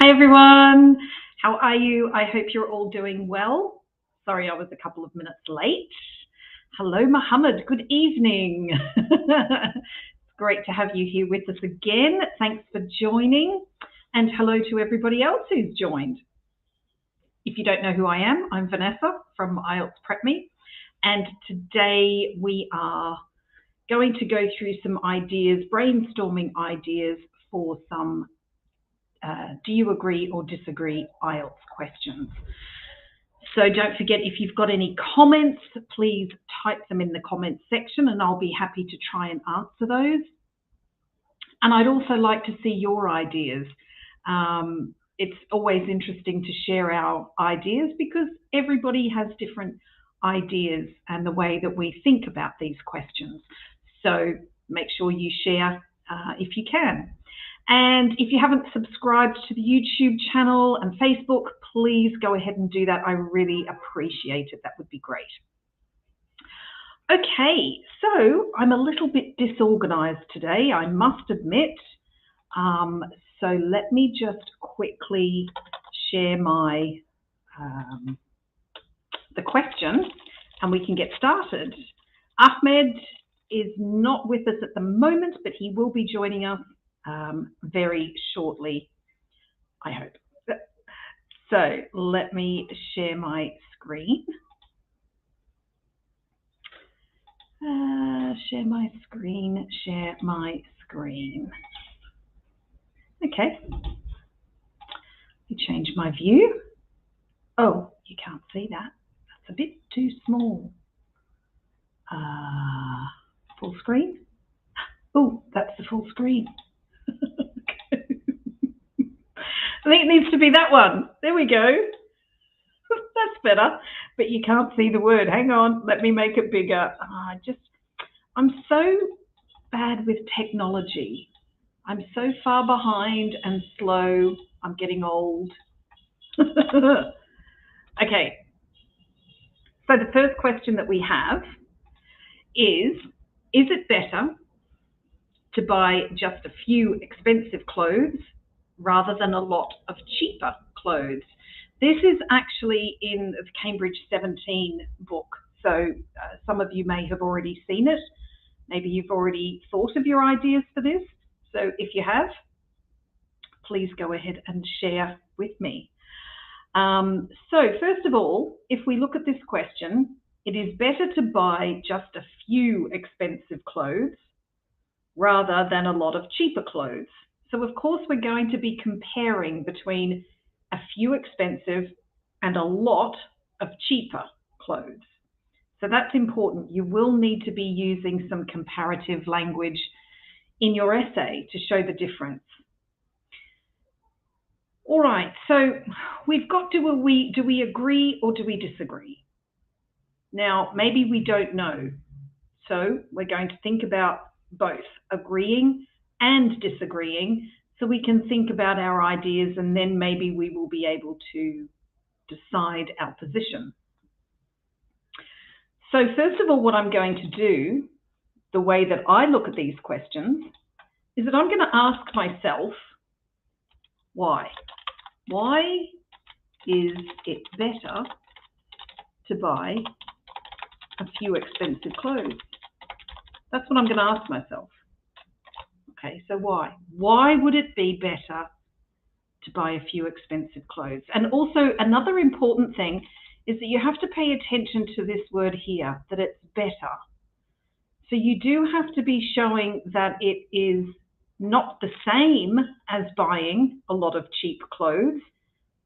Hi everyone, how are you? I hope you're all doing well. Sorry I was a couple of minutes late. Hello Mohammed, good evening. It's great to have you here with us again. Thanks for joining, and hello to everybody else who's joined. If you don't know who I am, I'm Vanessa from IELTS Prep Me, and today we are going to go through some ideas, brainstorming ideas for some do you agree or disagree IELTS questions. So don't forget, if you've got any comments, please type them in the comments section and I'll be happy to try and answer those. And I'd also like to see your ideas. It's always interesting to share our ideas because everybody has different ideas and the way that we think about these questions. So make sure you share if you can. And if you haven't subscribed to the YouTube channel and Facebook, please go ahead and do that. I really appreciate it. That would be great. Okay, so I'm a little bit disorganized today, I must admit. So let me just quickly share my the question and we can get started. Ahmed is not with us at the moment, but he will be joining us very shortly, I hope. So let me share my screen. Share my screen. Okay. Let me change my view. Oh, you can't see that. That's a bit too small. Full screen. Oh, that's the full screen. I think it needs to be that one. There we go. That's better, but you can't see the word. Hang on, let me make it bigger. I'm so bad with technology. I'm so far behind and slow. I'm getting old. Okay. So the first question that we have is it better to buy just a few expensive clothes rather than a lot of cheaper clothes? This is actually in the Cambridge 17 book, so some of you may have already seen it. Maybe you've already thought of your ideas for this. So if you have, please go ahead and share with me. So first of all, if we look at this question, it is better to buy just a few expensive clothes rather than a lot of cheaper clothes. So of course we're going to be comparing between a few expensive and a lot of cheaper clothes. So that's important. You will need to be using some comparative language in your essay to show the difference. All right, so we've got do we agree or do we disagree? Now, maybe we don't know. So we're going to think about both agreeing and disagreeing so we can think about our ideas and then maybe we will be able to decide our position. So first of all, what I'm going to do, the way that I look at these questions, is that I'm going to ask myself, why? Why is it better to buy a few expensive clothes? That's what I'm going to ask myself. Okay, so why? Why would it be better to buy a few expensive clothes? And also another important thing is that you have to pay attention to this word here, that it's better. So you do have to be showing that it is not the same as buying a lot of cheap clothes,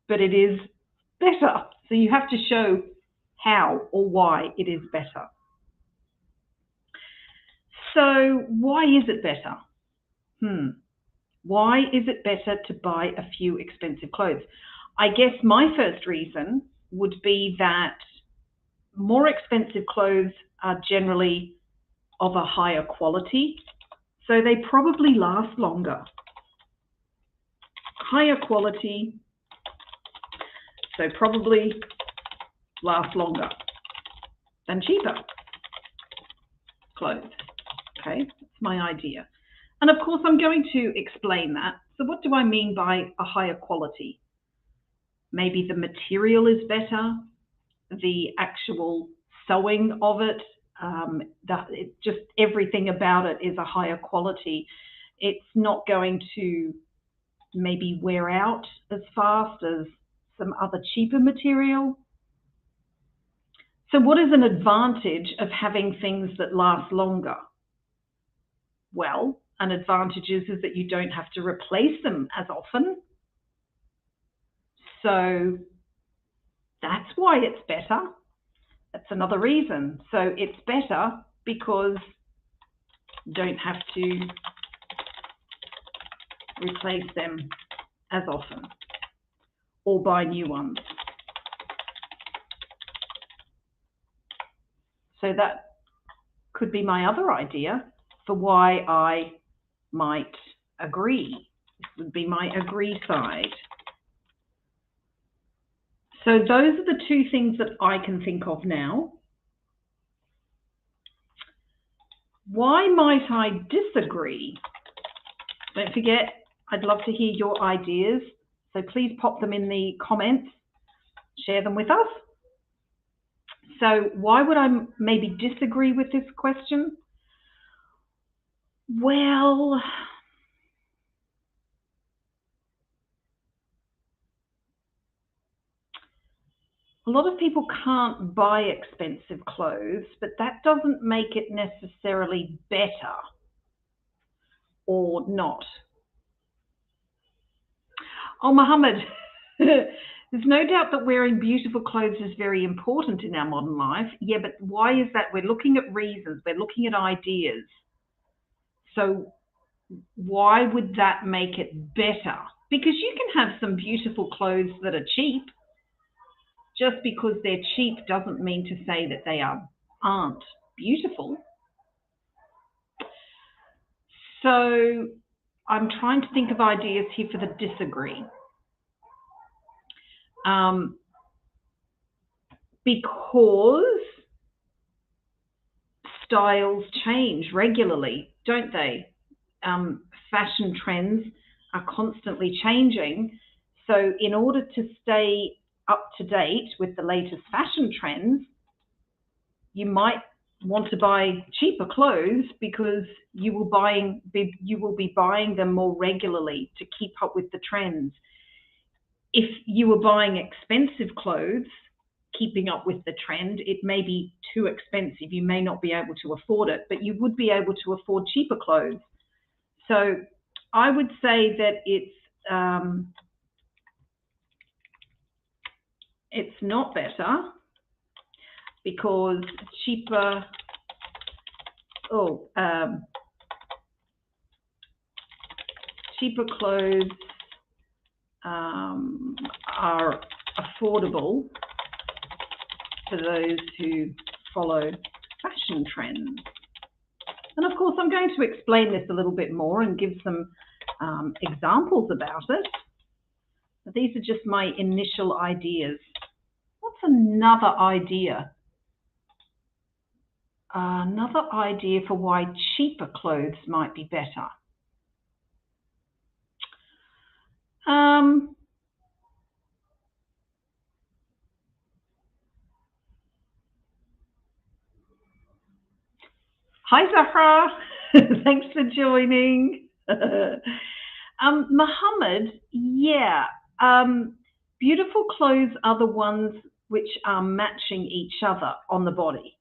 but it is better. So you have to show how or why it is better. So why is it better? Why is it better to buy a few expensive clothes? I guess my first reason would be that more expensive clothes are generally of a higher quality, so they probably last longer. Higher quality, so probably last longer than cheaper clothes. Okay, that's my idea. And of course, I'm going to explain that. So what do I mean by a higher quality? Maybe the material is better, the actual sewing of it, just everything about it is a higher quality. It's not going to maybe wear out as fast as some other cheaper material. So what is an advantage of having things that last longer? Well, an advantage is that you don't have to replace them as often. So that's why it's better. That's another reason. So it's better because you don't have to replace them as often or buy new ones. So that could be my other idea for why I might agree. This would be my agree side. So those are the two things that I can think of now. Why might I disagree? Don't forget, I'd love to hear your ideas. So please pop them in the comments, share them with us. So why would I maybe disagree with this question? Well, a lot of people can't buy expensive clothes, but that doesn't make it necessarily better or not. Oh, Mohammed, there's no doubt that wearing beautiful clothes is very important in our modern life. Yeah, but why is that? We're looking at reasons, we're looking at ideas. So why would that make it better? Because you can have some beautiful clothes that are cheap. Just because they're cheap doesn't mean to say that they aren't beautiful. So I'm trying to think of ideas here for the disagree. Because styles change regularly, don't they? Fashion trends are constantly changing. So in order to stay up to date with the latest fashion trends, you might want to buy cheaper clothes because you will be buying them more regularly to keep up with the trends. If you were buying expensive clothes, keeping up with the trend, it may be too expensive. You may not be able to afford it, but you would be able to afford cheaper clothes. So I would say that it's not better because cheaper clothes are affordable for those who follow fashion trends. And of course, I'm going to explain this a little bit more and give some examples about it. But these are just my initial ideas. What's another idea? Another idea for why cheaper clothes might be better. Hi, Zahra. Thanks for joining. Mohammed, yeah. Beautiful clothes are the ones which are matching each other on the body.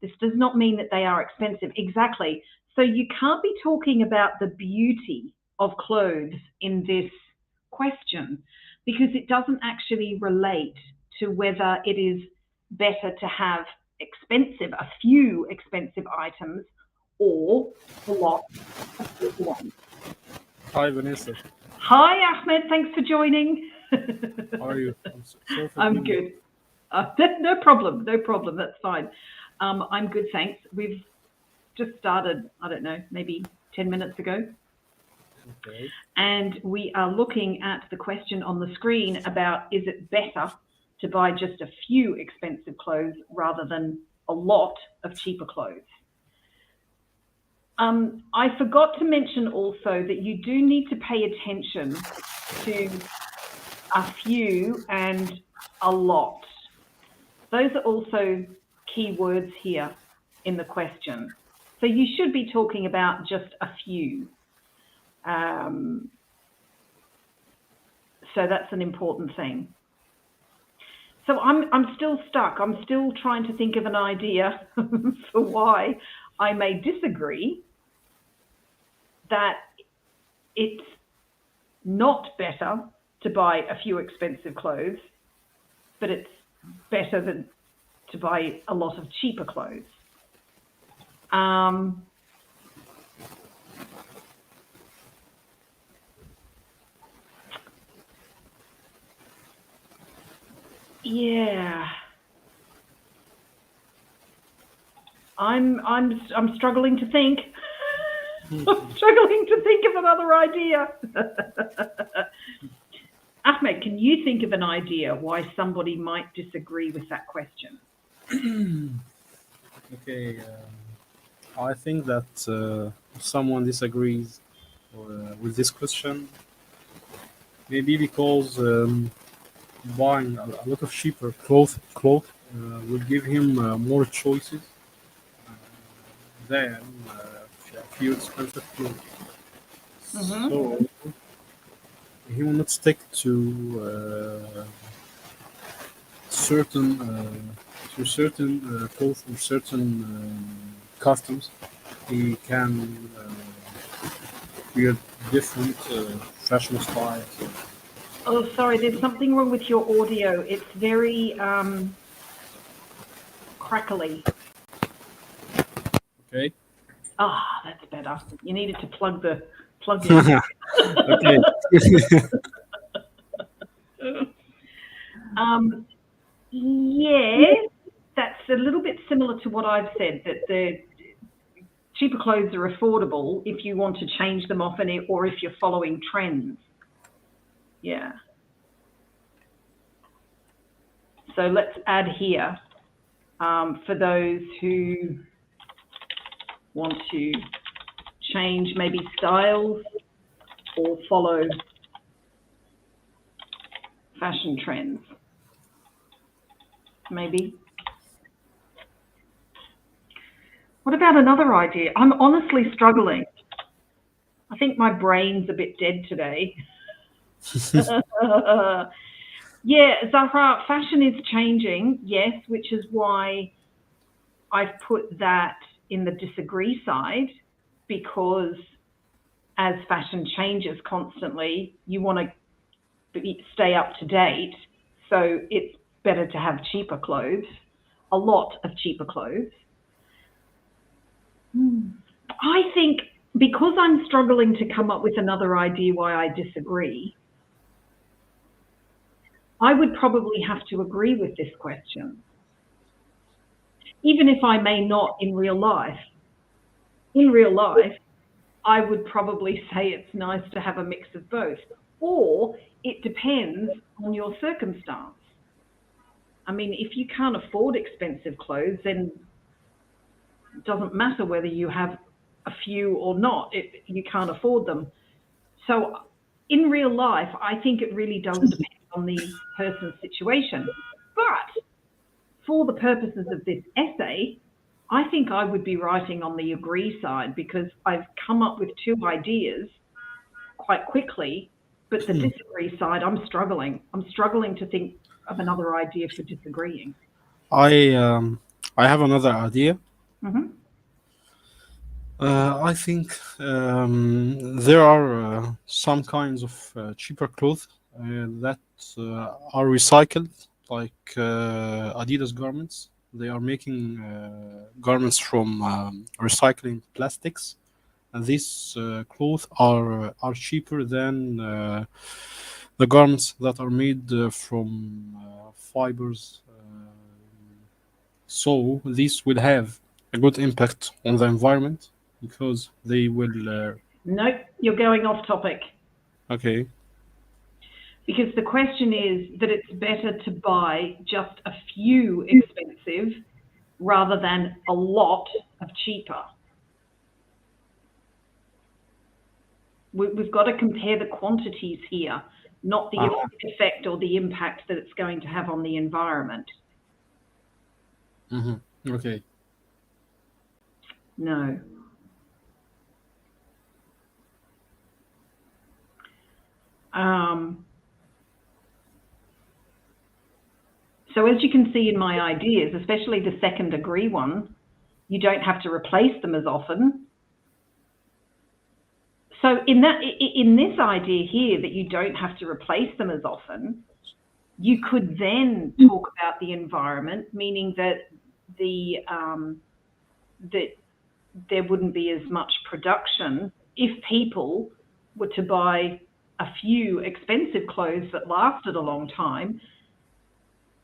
This does not mean that they are expensive. Exactly. So you can't be talking about the beauty of clothes in this question because it doesn't actually relate to whether it is better to have a few expensive items or a lot of good ones. Hi, Vanessa. Hi, Ahmed. Thanks for joining. How are you? I'm good. No problem. No problem. That's fine. I'm good, thanks. We've just started, I don't know, maybe 10 minutes ago. Okay. And we are looking at the question on the screen about, is it better to buy just a few expensive clothes rather than a lot of cheaper clothes? I forgot to mention also that you do need to pay attention to a few and a lot. Those are also key words here in the question. So you should be talking about just a few. So that's an important thing. So I'm still stuck. I'm still trying to think of an idea for why I may disagree that it's not better to buy a few expensive clothes, but it's better than to buy a lot of cheaper clothes. Yeah. I'm struggling to think. I'm struggling to think of another idea. Ahmed, can you think of an idea why somebody might disagree with that question? Okay. I think that if someone disagrees with this question, maybe because buying a lot of cheaper clothes will give him more choices than a few expensive clothes. So he will not stick to certain clothes or certain customs. He can wear different fashion styles. Oh, sorry, there's something wrong with your audio. It's very crackly. Okay. Ah, that's better. You needed to plug in. Okay. Yes, that's a little bit similar to what I've said, that the cheaper clothes are affordable if you want to change them often or if you're following trends. Yeah. So let's add here for those who want to change maybe styles or follow fashion trends. Maybe. What about another idea? I'm honestly struggling. I think my brain's a bit dead today. Yeah, Zahra, fashion is changing, yes, which is why I've put that in the disagree side, because as fashion changes constantly, you want to stay up to date. So it's better to have cheaper clothes, a lot of cheaper clothes. I think because I'm struggling to come up with another idea why I disagree, I would probably have to agree with this question, even if I may not in real life. In real life, I would probably say it's nice to have a mix of both, or it depends on your circumstance. I mean, if you can't afford expensive clothes, then it doesn't matter whether you have a few or not, you can't afford them. So in real life, I think it really does depend on the person's situation. But for the purposes of this essay, I think I would be writing on the agree side, because I've come up with two ideas quite quickly, but the disagree side, I'm struggling. I'm struggling to think of another idea for disagreeing. I have another idea. Mm-hmm. I think there are some kinds of cheaper clothes that are recycled, like Adidas garments. They are making garments from recycling plastics, and these clothes are cheaper than the garments that are made from fibers. So this will have a good impact on the environment because they will. Nope, you're going off topic, Okay. because the question is that it's better to buy just a few expensive rather than a lot of cheaper. We've got to compare the quantities here, not the effect or the impact that it's going to have on the environment. Okay. No. So as you can see in my ideas, especially the second agree one, you don't have to replace them as often. So in this idea here that you don't have to replace them as often, you could then talk about the environment, meaning that that there wouldn't be as much production if people were to buy a few expensive clothes that lasted a long time.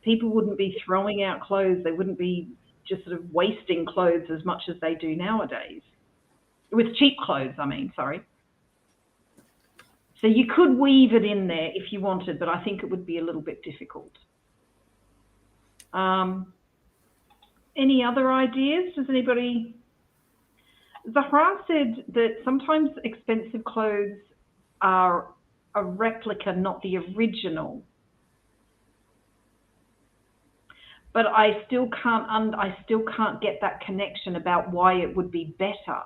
People wouldn't be throwing out clothes. They wouldn't be just sort of wasting clothes as much as they do nowadays. With cheap clothes, I mean, sorry. So you could weave it in there if you wanted, but I think it would be a little bit difficult. Any other ideas? Does anybody? Zahra said that sometimes expensive clothes are a replica, not the original. But I still can't get that connection about why it would be better.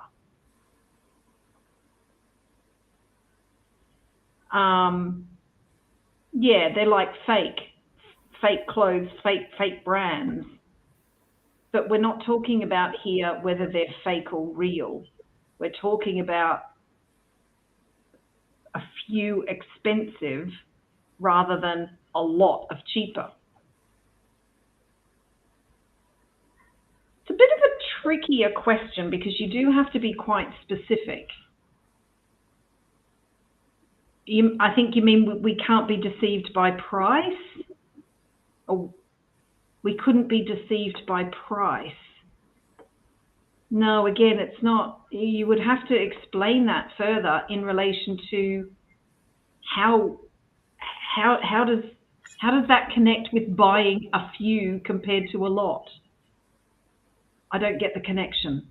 Yeah, they're like fake clothes, fake brands. But we're not talking about here whether they're fake or real. We're talking about a few expensive rather than a lot of cheaper. It's a bit of a trickier question because you do have to be quite specific. I think you mean we can't be deceived by price? Or we couldn't be deceived by price? No, again, it's not. You would have to explain that further in relation to how does that connect with buying a few compared to a lot? I don't get the connection.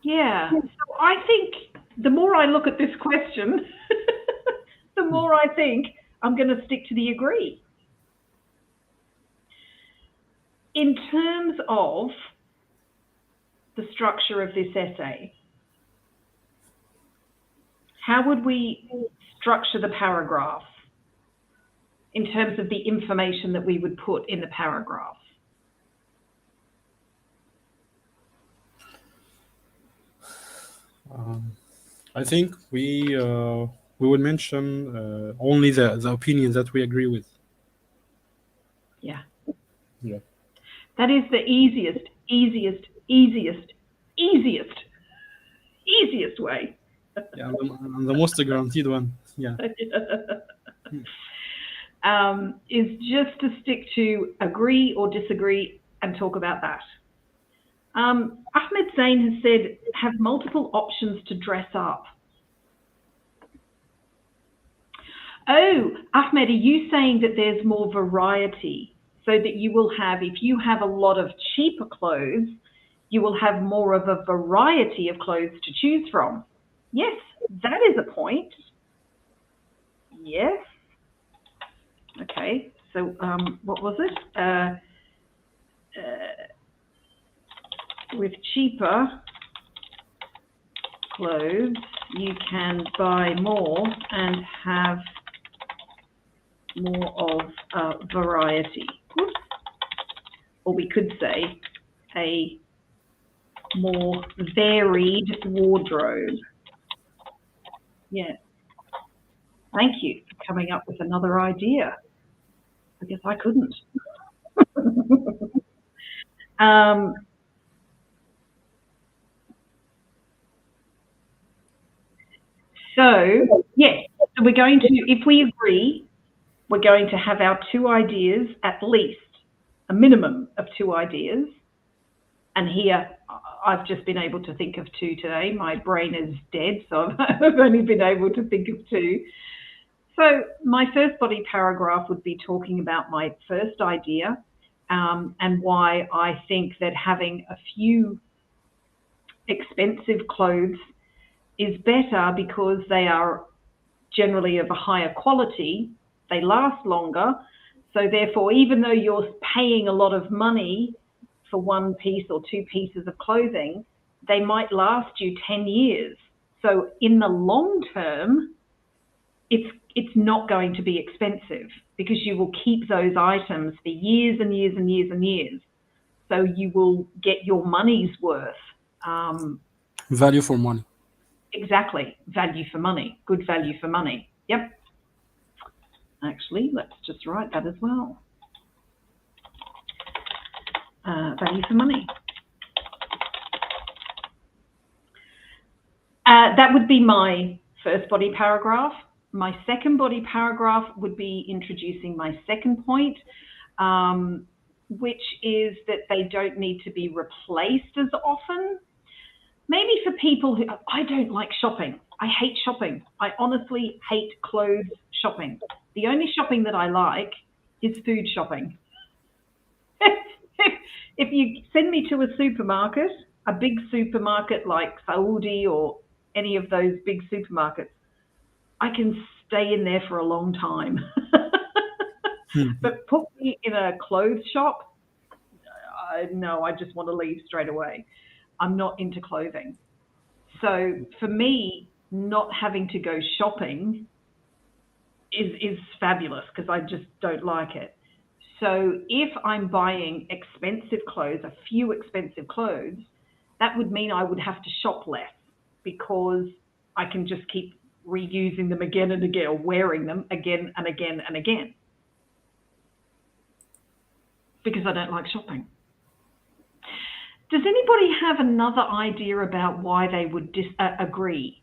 Yeah, so I think the more I look at this question, the more I think I'm going to stick to the agree. In terms of the structure of this essay, how would we structure the paragraph in terms of the information that we would put in the paragraph? I think we would mention only the opinions that we agree with. Yeah. Yeah. That is the easiest way. Yeah, and the most guaranteed one. Yeah. Is just to stick to agree or disagree and talk about that. Ahmed Zain has said, have multiple options to dress up. Oh, Ahmed, are you saying that there's more variety? So that you will have, if you have a lot of cheaper clothes, you will have more of a variety of clothes to choose from. Yes, that is a point. Yes. Okay, so what was it? With cheaper clothes, you can buy more and have more of a variety. Or we could say a more varied wardrobe. Yeah. Thank you for coming up with another idea. I guess I couldn't. So, yes, so we're going to, if we agree, we're going to have our two ideas, at least a minimum of two ideas. And here, I've just been able to think of two today. My brain is dead, so I've only been able to think of two. So my first body paragraph would be talking about my first idea, and why I think that having a few expensive clothes is better because they are generally of a higher quality, they last longer. So therefore, even though you're paying a lot of money for one piece or two pieces of clothing, they might last you 10 years. So in the long term, it's not going to be expensive because you will keep those items for years and years and years and years. So you will get your money's worth. Value for money. Exactly. Value for money. Good value for money. Yep. Actually, let's just write that as well. Value for money. That would be my first body paragraph. My second body paragraph would be introducing my second point, which is that they don't need to be replaced as often. Maybe for people who, I don't like shopping. I hate shopping. I honestly hate clothes shopping. The only shopping that I like is food shopping. If you send me to a supermarket, a big supermarket like Saudi or any of those big supermarkets, I can stay in there for a long time. But put me in a clothes shop, no, I just want to leave straight away. I'm not into clothing. So for me, not having to go shopping is fabulous because I just don't like it. So if I'm buying expensive clothes, a few expensive clothes, that would mean I would have to shop less because I can just keep reusing them again and again, or wearing them again and again and again, because I don't like shopping. Does anybody have another idea about why they would agree?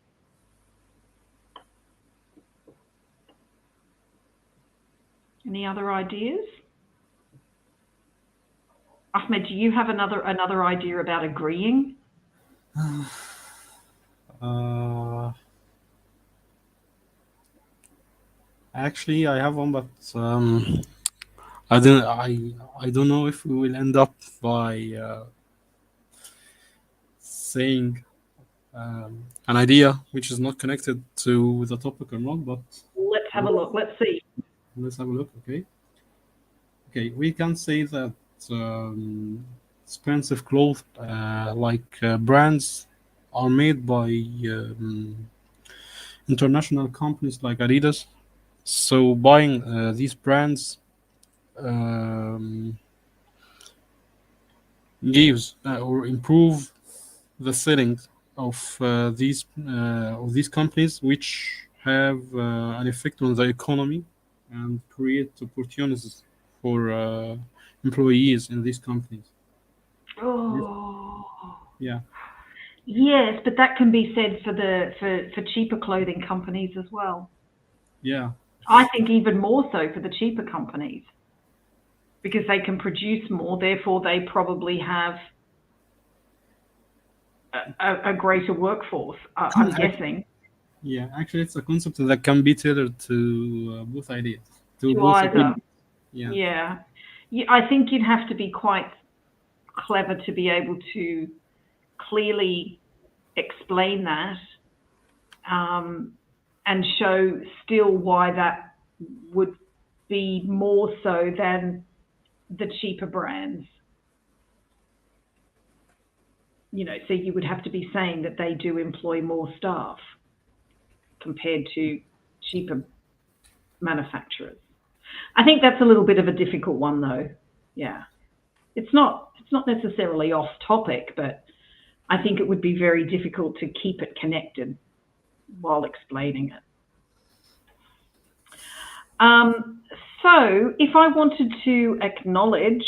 Any other ideas? Ahmed, do you have another idea about agreeing? Actually, I have one, but I don't know if we will end up by saying an idea which is not connected to the topic or not. But Let's have a look. Let's see. let's have a look. Okay, we can say that expensive clothes like brands are made by international companies like Adidas. So buying these brands um, gives or improve the selling of these companies, which have an effect on the economy and create opportunities for employees in these companies. Oh, Yeah, yes, but that can be said for cheaper clothing companies as well. yeah, I think even more so for the cheaper companies because they can produce more. Therefore, they probably have a greater workforce. I'm guessing. yeah. Actually, it's a concept that can be tailored to both ideas, to To both either. opinions. Yeah, Yeah. I think you'd have to be quite clever to be able to clearly explain that and show still why that would be more so than the cheaper brands. So you would have to be saying that they do employ more staff compared to cheaper manufacturers. I think that's a little bit of a difficult one though. Yeah. It's not necessarily off topic, but I think it would be very difficult to keep it connected while explaining it. So if I wanted to acknowledge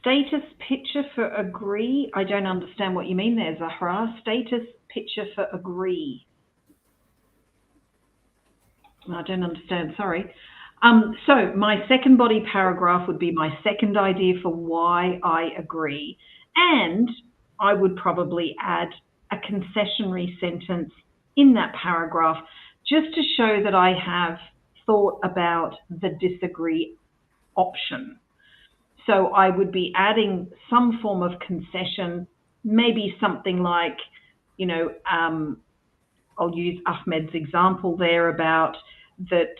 status picture for agree, I don't understand what you mean there, Zahra. Status picture for agree. I don't understand, sorry. So my second body paragraph would be my second idea for why I agree. And I would probably add a concessionary sentence in that paragraph just to show that I have thought about the disagree option. So I would be adding some form of concession, maybe something like, you know, I'll use Ahmed's example there about that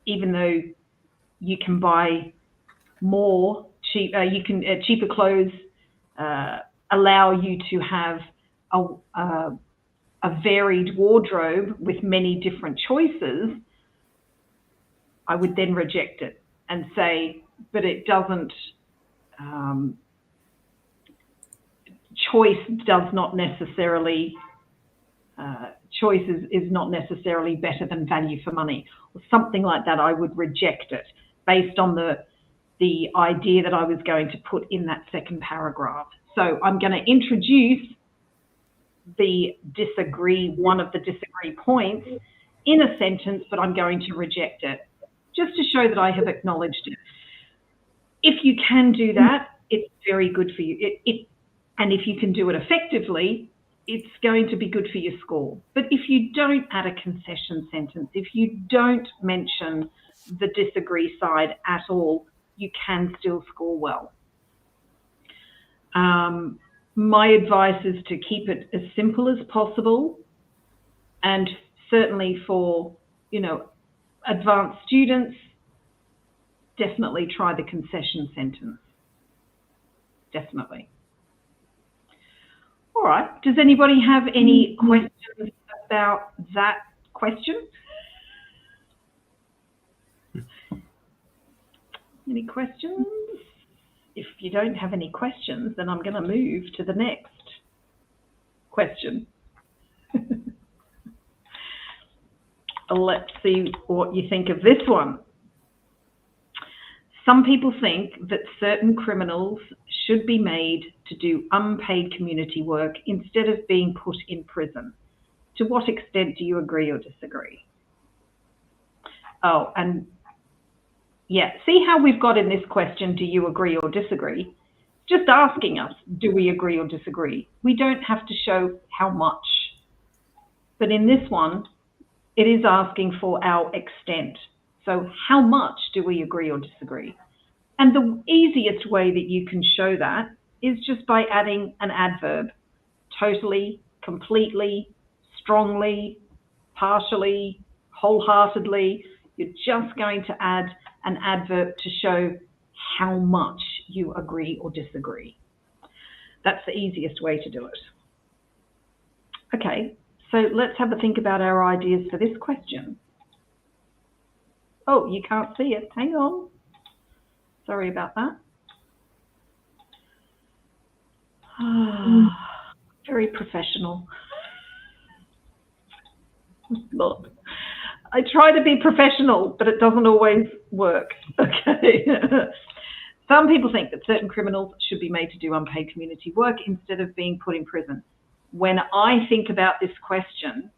even though you can buy more cheaper clothes allow you to have a varied wardrobe with many different choices, I would then reject it and say, but it doesn't, choice does not necessarily, choice is not necessarily better than value for money, or something like that. I would reject it based on the idea that I was going to put in that second paragraph. So I'm going to introduce the disagree, one of the disagree points in a sentence, but I'm going to reject it just to show that I have acknowledged it. If you can do that, it's very good for you. And if you can do it effectively, it's going to be good for your score. But if you don't add a concession sentence, if you don't mention the disagree side at all, you can still score well. My advice is to keep it as simple as possible, and certainly for, you know, advanced students, definitely try the concession sentence. Definitely. All right. Does anybody have any questions about that question? Any questions? If you don't have any questions, then I'm going to move to the next question. Let's see what you think of this one. Some people think that certain criminals should be made to do unpaid community work instead of being put in prison. To what extent do you agree or disagree? Oh, and yeah, see how we've got in this question, do you agree or disagree? Just asking us, do we agree or disagree? We don't have to show how much. But in this one, it is asking for our extent. So how much do we agree or disagree? And the easiest way that you can show that is just by adding an adverb. Totally, completely, strongly, partially, wholeheartedly. You're just going to add an adverb to show how much you agree or disagree. That's the easiest way to do it. Okay, so let's have a think about our ideas for this question. Oh, you can't see it. Hang on. Sorry about that. Very professional. Look, I try to be professional, but it doesn't always work. Okay. Some people think that certain criminals should be made to do unpaid community work instead of being put in prison. When I think about this question,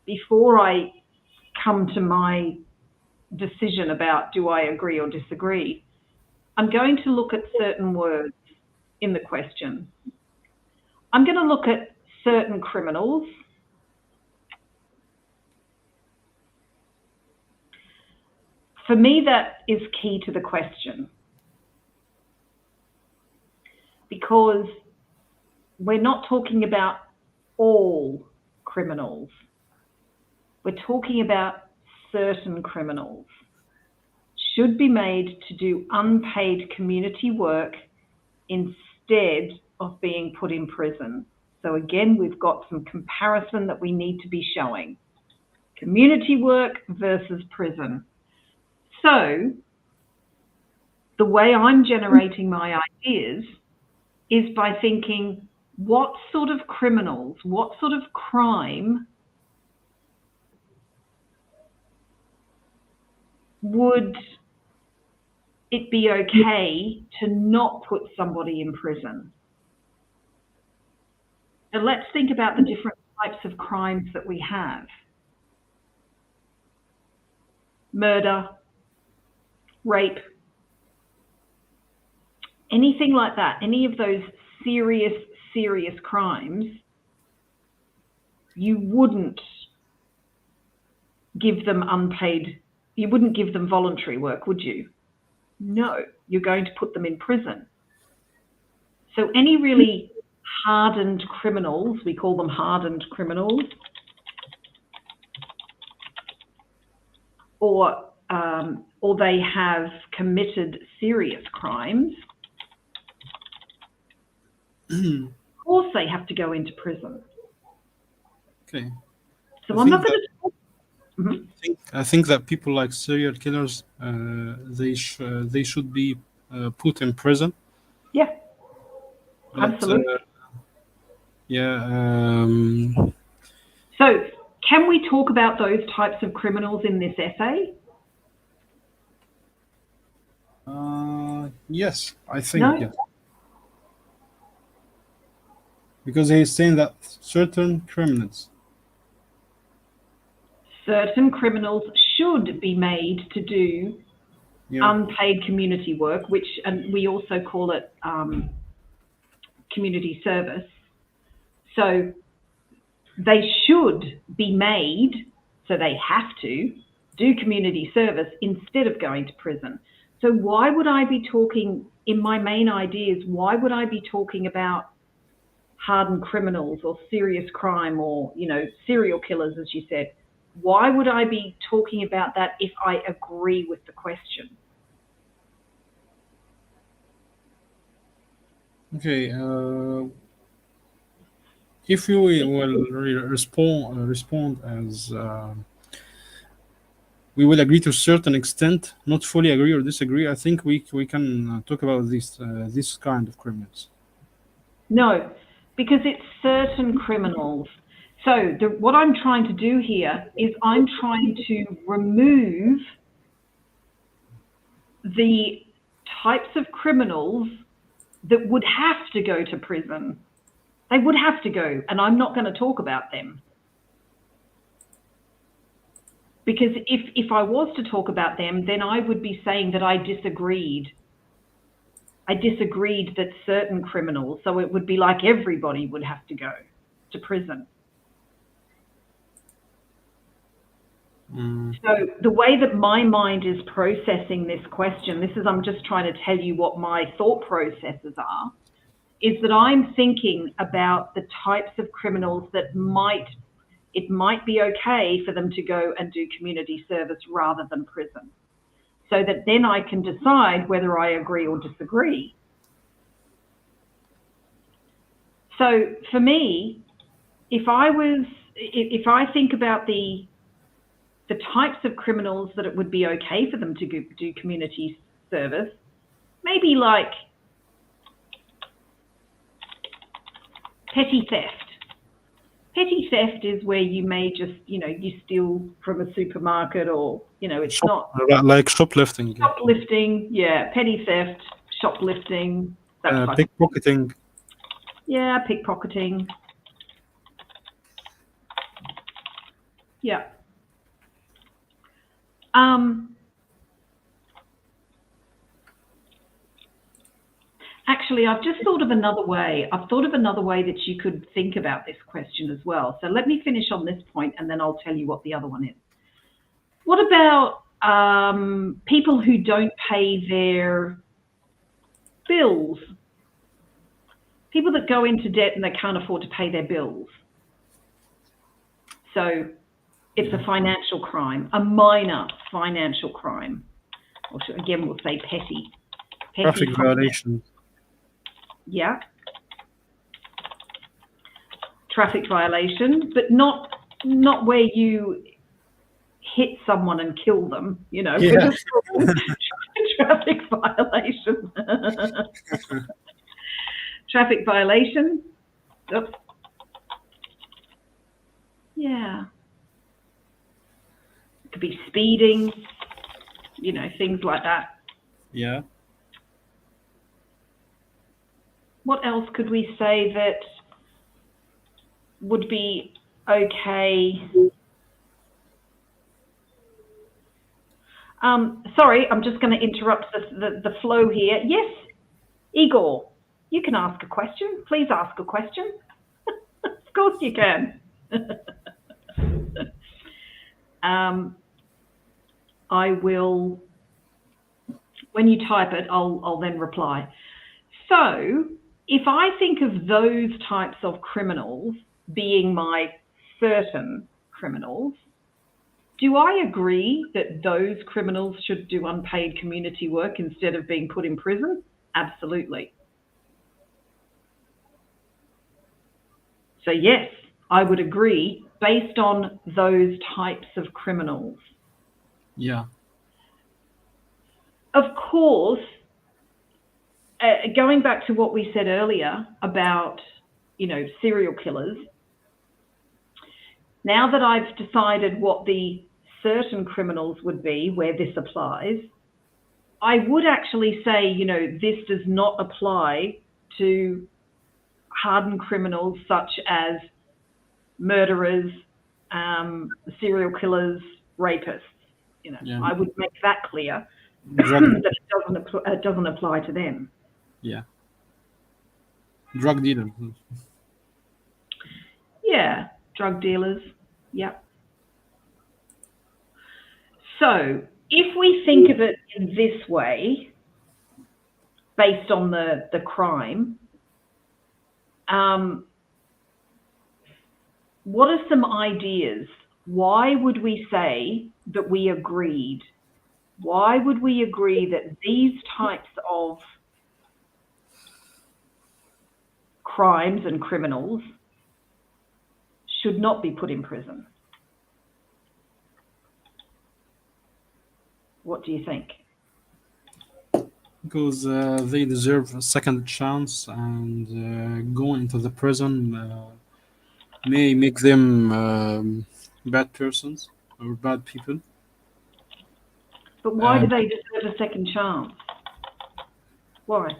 before I come to my decision about do I agree or disagree, I'm going to look at certain words in the question. I'm going to look at certain criminals. For me, that is key to the question, because we're not talking about all criminals. We're talking about certain criminals should be made to do unpaid community work instead of being put in prison. So again, we've got some comparison that we need to be showing. Community work versus prison. So the way I'm generating my ideas is by thinking, what sort of criminals, what sort of crime would it be okay to not put somebody in prison? And let's think about the different types of crimes that we have. Murder, rape, anything like that, any of those serious crimes, you wouldn't give them unpaid, you wouldn't give them voluntary work, would you? No, you're going to put them in prison. So any really hardened criminals, we call them hardened criminals, or they have committed serious crimes, of course they have to go into prison. Okay. So I'm not going to talk. I think that people like serial killers, they should be put in prison. Yeah, But, absolutely. yeah. So can we talk about those types of criminals in this essay? Yes, I think No? yes. Because he's saying that certain criminals should be made to do unpaid community work, and we also call it community service. So they should be made, so they have to do community service instead of going to prison. So why would I be talking, in my main ideas, why would I be talking about hardened criminals or serious crime or, serial killers, as you said? Why would I be talking about that if I agree with the question? Okay. If you will respond as we will agree to a certain extent, not fully agree or disagree, I think we can talk about this kind of criminals. No, because it's certain criminals. So what I'm trying to do here is I'm trying to remove the types of criminals that would have to go to prison. They would have to go, and I'm not going to talk about them. Because if I was to talk about them, then I would be saying that I disagreed. I disagreed that certain criminals, so it would be like everybody would have to go to prison. So the way that my mind is processing this question, I'm just trying to tell you what my thought processes are, is that I'm thinking about the types of criminals that it might be okay for them to go and do community service rather than prison, so that then I can decide whether I agree or disagree. So for me, if I think about the types of criminals that it would be okay for them to do community service, maybe like petty theft. Petty theft is where you may just, you steal from a supermarket, or, it's not like shoplifting. Shoplifting, yeah, petty theft, shoplifting, pickpocketing. Yeah, pickpocketing. Yeah. Actually, I've just thought of another way. I've thought of another way that you could think about this question as well. So let me finish on this point, and then I'll tell you what the other one is. What about people who don't pay their bills? People that go into debt and they can't afford to pay their bills. So it's a financial crime, a minor financial crime. Or again, we'll say petty. Traffic violation. Yeah. Traffic violation, but not where you hit someone and kill them, Yeah. Traffic violation. Traffic violation. Oops. Yeah. It could be speeding, things like that. Yeah. What else could we say that would be okay? Sorry, I'm just going to interrupt the flow here. Yes, Igor, you can ask a question. Please ask a question. Of course you can. Um, I will, when you type it, I'll then reply. So if I think of those types of criminals being my certain criminals, do I agree that those criminals should do unpaid community work instead of being put in prison? Absolutely. So yes, I would agree based on those types of criminals. Yeah. Of course, going back to what we said earlier about, serial killers, now that I've decided what the certain criminals would be where this applies, I would actually say, this does not apply to hardened criminals such as murderers, serial killers, rapists. Yeah. I would make that clear Drug. that it doesn't apply to them. Yeah. Drug dealers. Yeah, drug dealers. Yep. So if we think of it in this way, based on the crime, what are some ideas? Why would we say that we agreed? Why would we agree that these types of crimes and criminals should not be put in prison? What do you think? Because they deserve a second chance, and going into the prison may make them bad persons or bad people. But why do they deserve a second chance? Why?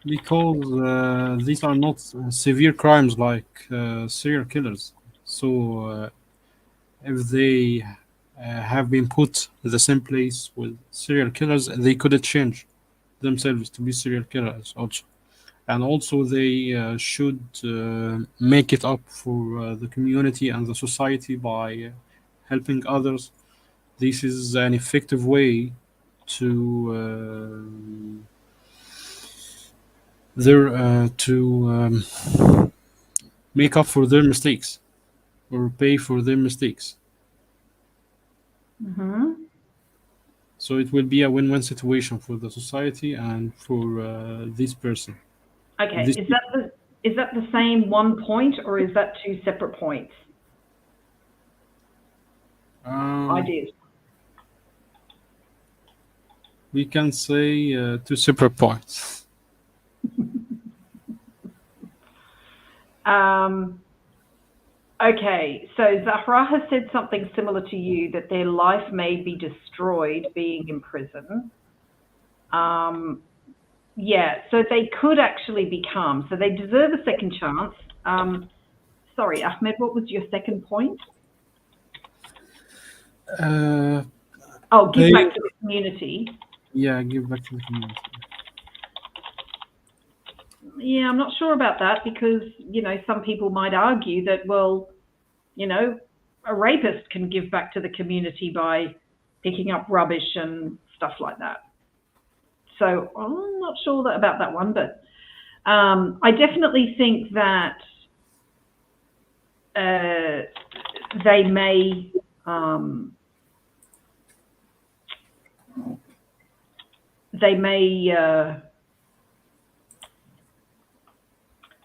Because these are not severe crimes like serial killers. So if they have been put in the same place with serial killers, they could change themselves to be serial killers also. And also they should make it up for the community and the society by helping others. This is an effective way to make up for their mistakes or pay for their mistakes. Mm-hmm. So it will be a win-win situation for the society and for this person. Okay, This, is that the same one point, or is that two separate points? Ideas. we can say two separate points. Okay, so Zahra has said something similar to you, that their life may be destroyed being in prison. Yeah, so they could actually become, so they deserve a second chance. Sorry, Ahmed, what was your second point? Give back to the community. Yeah, give back to the community. Yeah, I'm not sure about that because, some people might argue that, well, a rapist can give back to the community by picking up rubbish and stuff like that. So I'm not sure about that one, but I definitely think that they may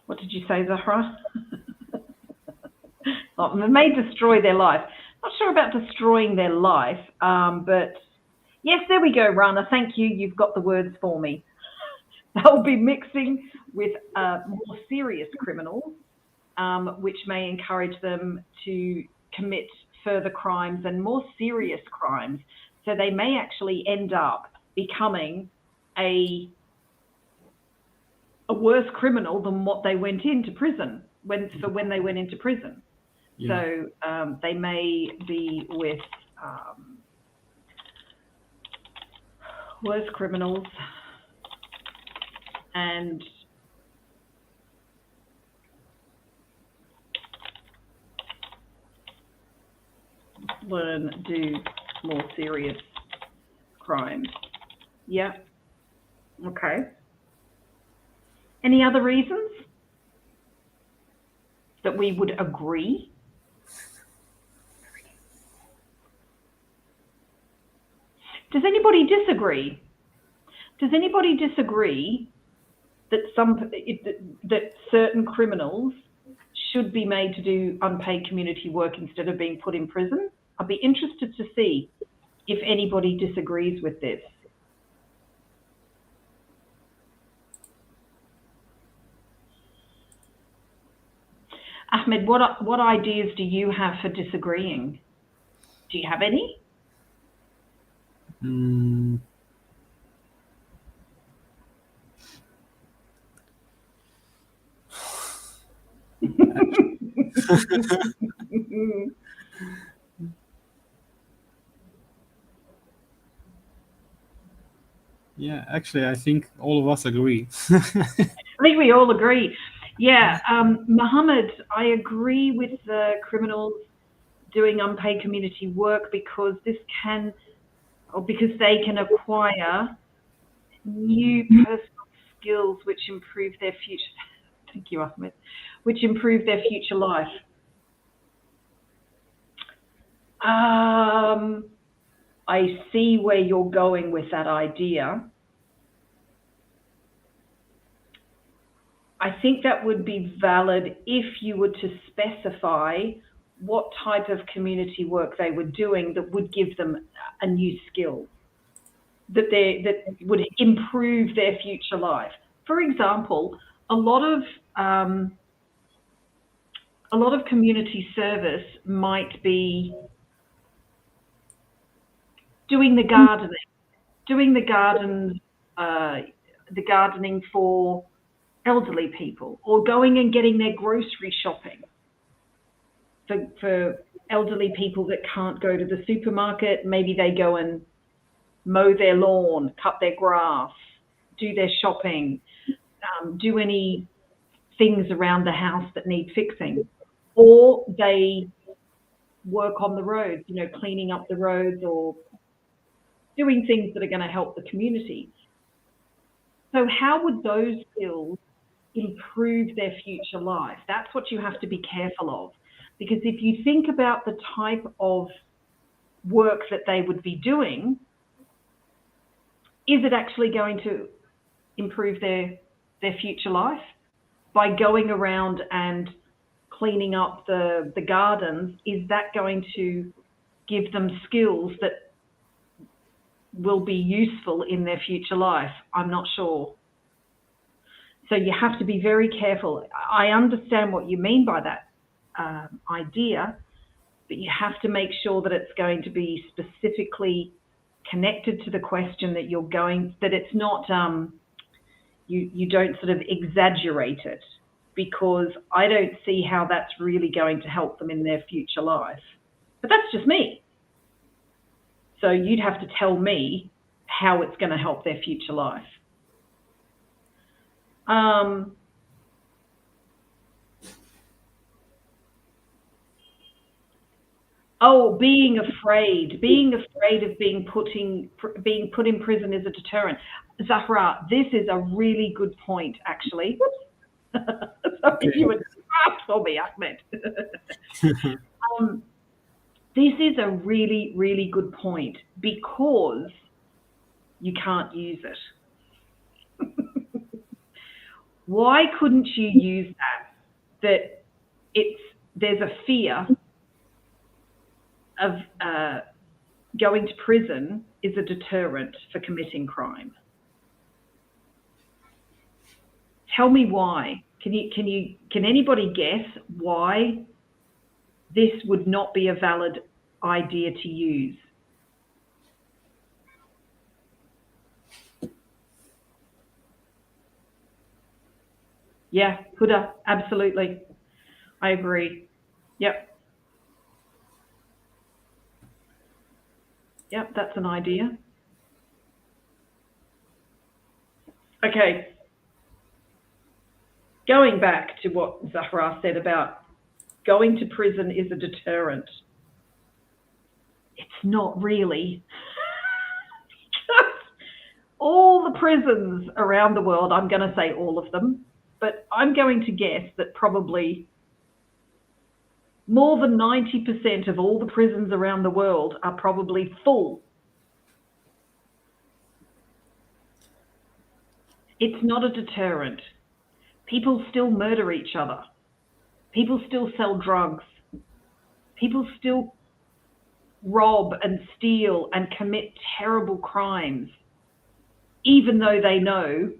what did you say, Zahra? Well, they may destroy their life. Not sure about destroying their life, but yes, there we go, Rana. Thank you. You've got the words for me. They'll be mixing with more serious criminals, which may encourage them to commit further crimes and more serious crimes. So they may actually end up becoming a worse criminal than what they went into prison when they went into prison. Yeah. So they may be with worse criminals, and learn do more serious crimes. Yeah. Okay. Any other reasons that we would agree? Does anybody disagree? Does anybody disagree that that certain criminals should be made to do unpaid community work instead of being put in prison? I'd be interested to see if anybody disagrees with this. Ahmed, what ideas do you have for disagreeing? Do you have any? Yeah, actually, I think all of us agree. I think we all agree. Yeah, Mohammed, I agree with the criminals doing unpaid community work because they can acquire new personal skills which improve their future. Thank you, Ahmed. Which improve their future life. I see where you're going with that idea. I think that would be valid if you were to specify what type of community work they were doing that would give them a new skill, that would improve their future life. For example, a lot of community service might be doing the gardening for elderly people, or going and getting their grocery shopping for elderly people that can't go to the supermarket. Maybe they go and mow their lawn, cut their grass, do their shopping, do any things around the house that need fixing, or they work on the roads, cleaning up the roads or doing things that are going to help the community. So how would those skills improve their future life? That's what you have to be careful of. Because if you think about the type of work that they would be doing, is it actually going to improve their future life? By going around and cleaning up the gardens, is that going to give them skills that will be useful in their future life? I'm not sure. So you have to be very careful. I understand what you mean by that idea, but you have to make sure that it's going to be specifically connected to the question that you're going, that it's not, you don't sort of exaggerate it, because I don't see how that's really going to help them in their future life. But that's just me. So you'd have to tell me how it's going to help their future life. Being afraid of being put in prison is a deterrent. Zahra, this is a really good point, actually. Sorry, you were fast for me, Ahmed. This is a really, really good point, because you can't use it. Why couldn't you use that? There's a fear of going to prison is a deterrent for committing crime. Tell me why. Can anybody guess why this would not be a valid idea to use? Yeah, Huda, absolutely. I agree. Yep, that's an idea. Okay. Going back to what Zahra said about going to prison is a deterrent. It's not really. All the prisons around the world, I'm going to say all of them, but I'm going to guess that probably more than 90% of all the prisons around the world are probably full. It's not a deterrent. People still murder each other. People still sell drugs. People still rob and steal and commit terrible crimes, even though they know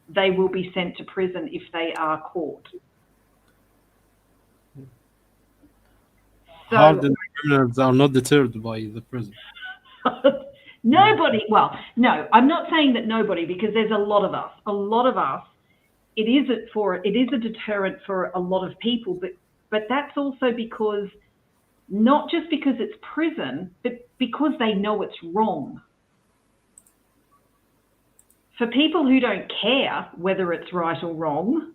they will be sent to prison if they are caught. Hardened criminals are not deterred by the prison. Nobody, well, no, I'm not saying that nobody, because there's a lot of us. A lot of us, it is a deterrent for a lot of people, but that's also because, not just because it's prison, but because they know it's wrong. For people who don't care whether it's right or wrong,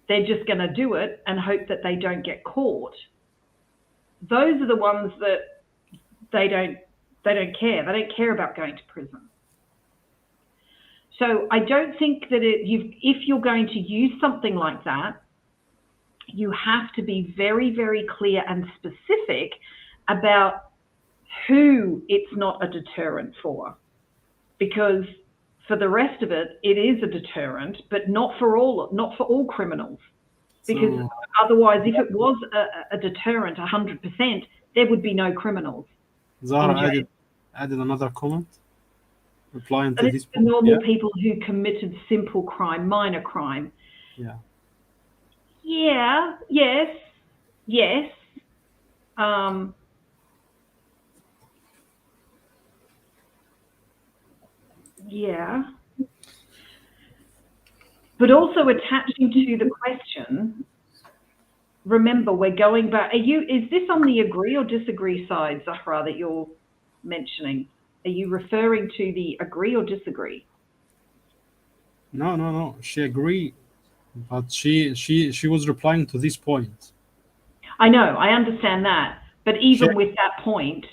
they're just going to do it and hope that they don't get caught. Those are the ones that they don't care. They don't care about going to prison. So I don't think that if you're going to use something like that, you have to be very, very clear and specific about who it's not a deterrent for. Because for the rest of it, it is a deterrent, but not for all criminals. Because otherwise, if it was a deterrent 100%, there would be no criminals. Zahra added another comment replying to this point. Normal people who committed simple crime, minor crime. Yeah. Yeah. Yes. Yes. Yeah. But also attaching to the question, remember, we're going back. Is this on the agree or disagree side, Zahra, that you're mentioning? Are you referring to the agree or disagree? No. She agreed, but she was replying to this point. I know, I understand that, but even with that point,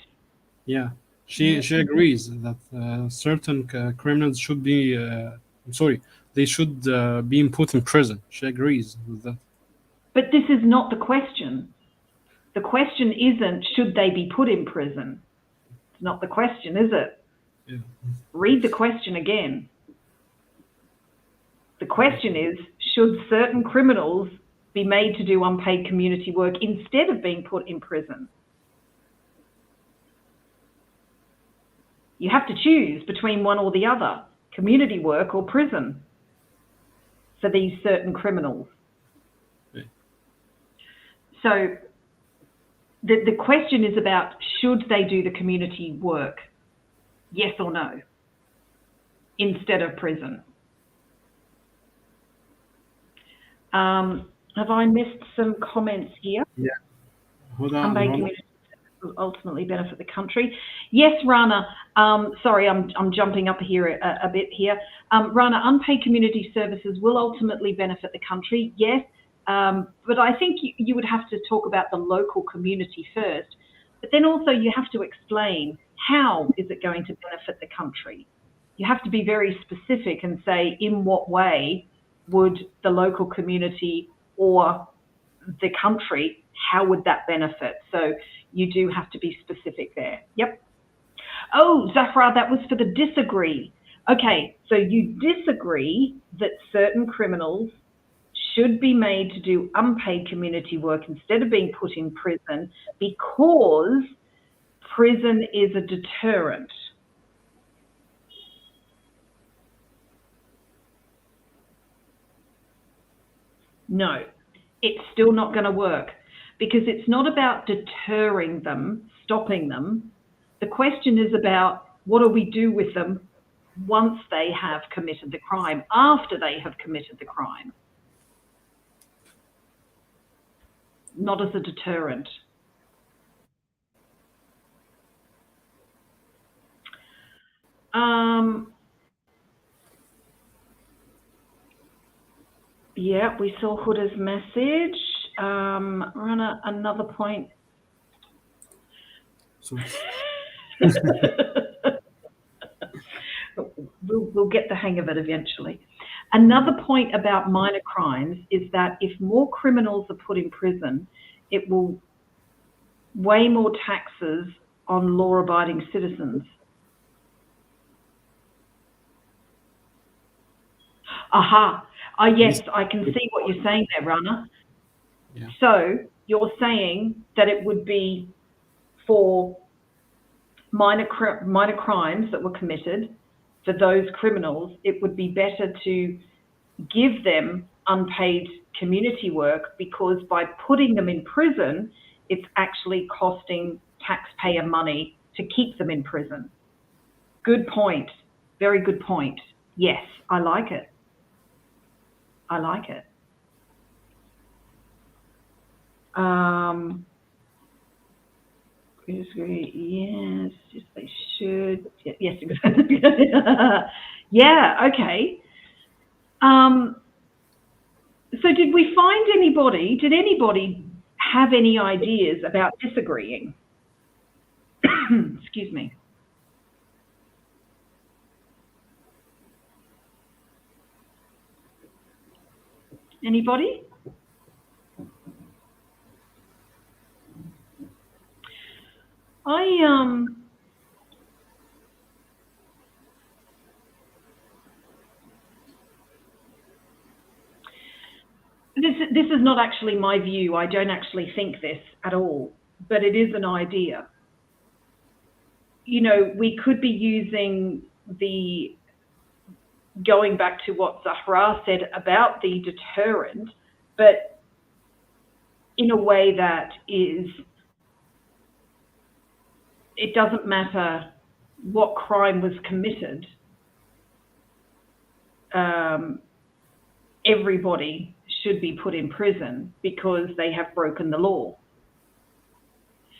yeah, she agrees that certain criminals should be. They should be put in prison. She agrees with that. But this is not the question. The question isn't should they be put in prison. It's not the question, is it? Yeah. Read the question again. The question is, should certain criminals be made to do unpaid community work instead of being put in prison? You have to choose between one or the other, community work or prison, for these certain criminals. Okay. So the question is about, should they do the community work, yes or no, instead of prison? Have I missed some comments here? Yeah. Hold on. Unpaid community will ultimately benefit the country. Yes, Rana. Sorry, I'm jumping up here a bit here. Rana, unpaid community services will ultimately benefit the country. Yes, but I think you would have to talk about the local community first. But then also you have to explain how is it going to benefit the country. You have to be very specific and say in what way would the local community or the country, how would that benefit? So you do have to be specific there. Yep. Oh, Zahra, that was for the disagree. Okay, so you disagree that certain criminals should be made to do unpaid community work instead of being put in prison because prison is a deterrent. No, it's still not going to work because it's not about deterring them, stopping them. The question is about what do we do with them once they have committed the crime, after they have committed the crime. Not as a deterrent. Yeah, we saw Huda's message. Run another point. So it's We'll get the hang of it eventually. Another point about minor crimes is that if more criminals are put in prison, it will weigh more taxes on law-abiding citizens. Aha. Yes, I can see what you're saying there, Rana. yeah. So you're saying that it would be for minor crimes that were committed, for those criminals, it would be better to give them unpaid community work, because by putting them in prison, it's actually costing taxpayer money to keep them in prison. Good point. Very good point. Yes, I like it. I like it. Yes, yes, they should. Yes, exactly. Yeah, okay. So did we find anybody, did anybody have any ideas about disagreeing? Excuse me. Anybody? This is not actually my view. I don't actually think this at all, but it is an idea. You know, we could be using going back to what Zahra said about the deterrent, but in a way that is, it doesn't matter what crime was committed, everybody should be put in prison because they have broken the law.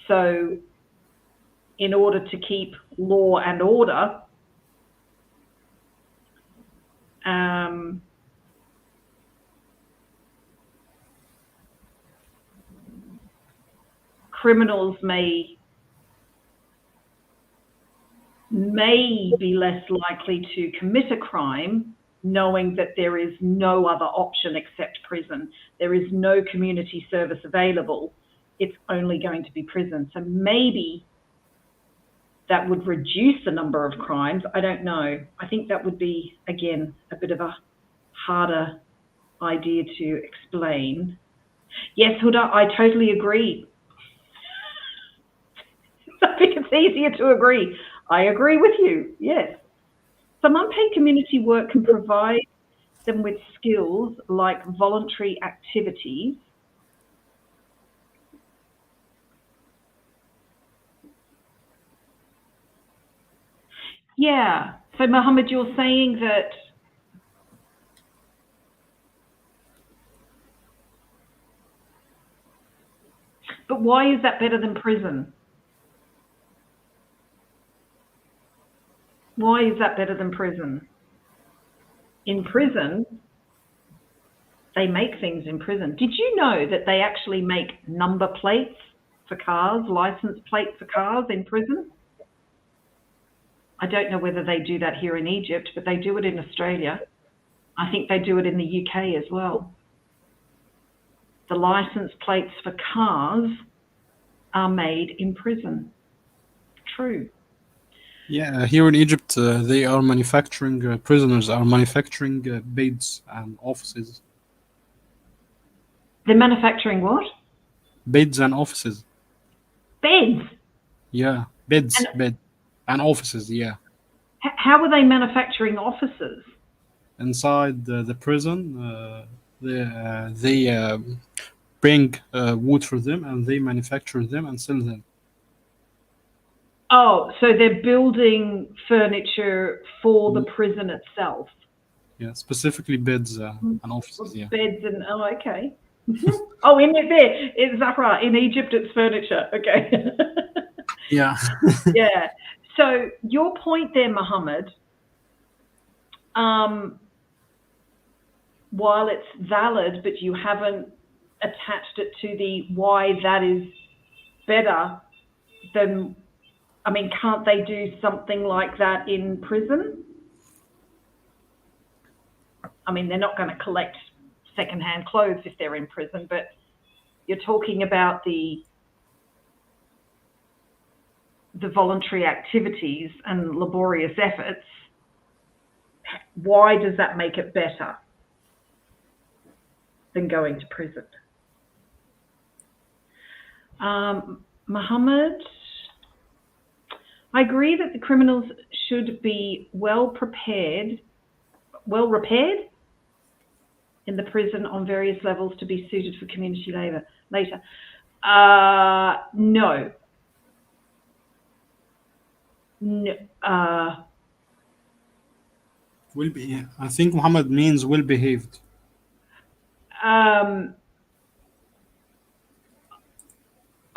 So in order to keep law and order, criminals may be less likely to commit a crime, knowing that there is no other option except prison. There is no community service available. It's only going to be prison. So maybe that would reduce the number of crimes. I don't know. I think that would be, again, a bit of a harder idea to explain. Yes, Huda, I totally agree. I think it's easier to agree. I agree with you, yes. Some unpaid community work can provide them with skills like voluntary activities. Yeah, so Mohammed, you're saying that but why is that better than prison? Why is that better than prison? In prison, they make things in prison. Did you know that they actually make number plates for cars, license plates for cars in prison? I don't know whether they do that here in Egypt, but they do it in Australia. I think they do it in the UK as well. The license plates for cars are made in prison. True. Yeah, here in Egypt, they are manufacturing, prisoners are manufacturing beds and offices. They're manufacturing what? Beds and offices. Beds. Yeah, And bed, and offices, yeah. how are they manufacturing offices? Inside the prison, they bring wood for them and they manufacture them and sell them. Oh, so they're building furniture for the prison itself. Yeah, specifically beds and offices, yeah. Beds and, oh, okay. Oh, in it there, it's Zahra. In Egypt, it's furniture. Okay. Yeah. Yeah. So your point there, Mohammed, while it's valid, but you haven't attached it to the why that is better than I mean, can't they do something like that in prison? I mean, they're not going to collect secondhand clothes if they're in prison, but you're talking about the voluntary activities and laborious efforts. Why does that make it better than going to prison? Mohammed, I agree that the criminals should be well repaired in the prison on various levels to be suited for community later. No. I think Muhammad means well behaved.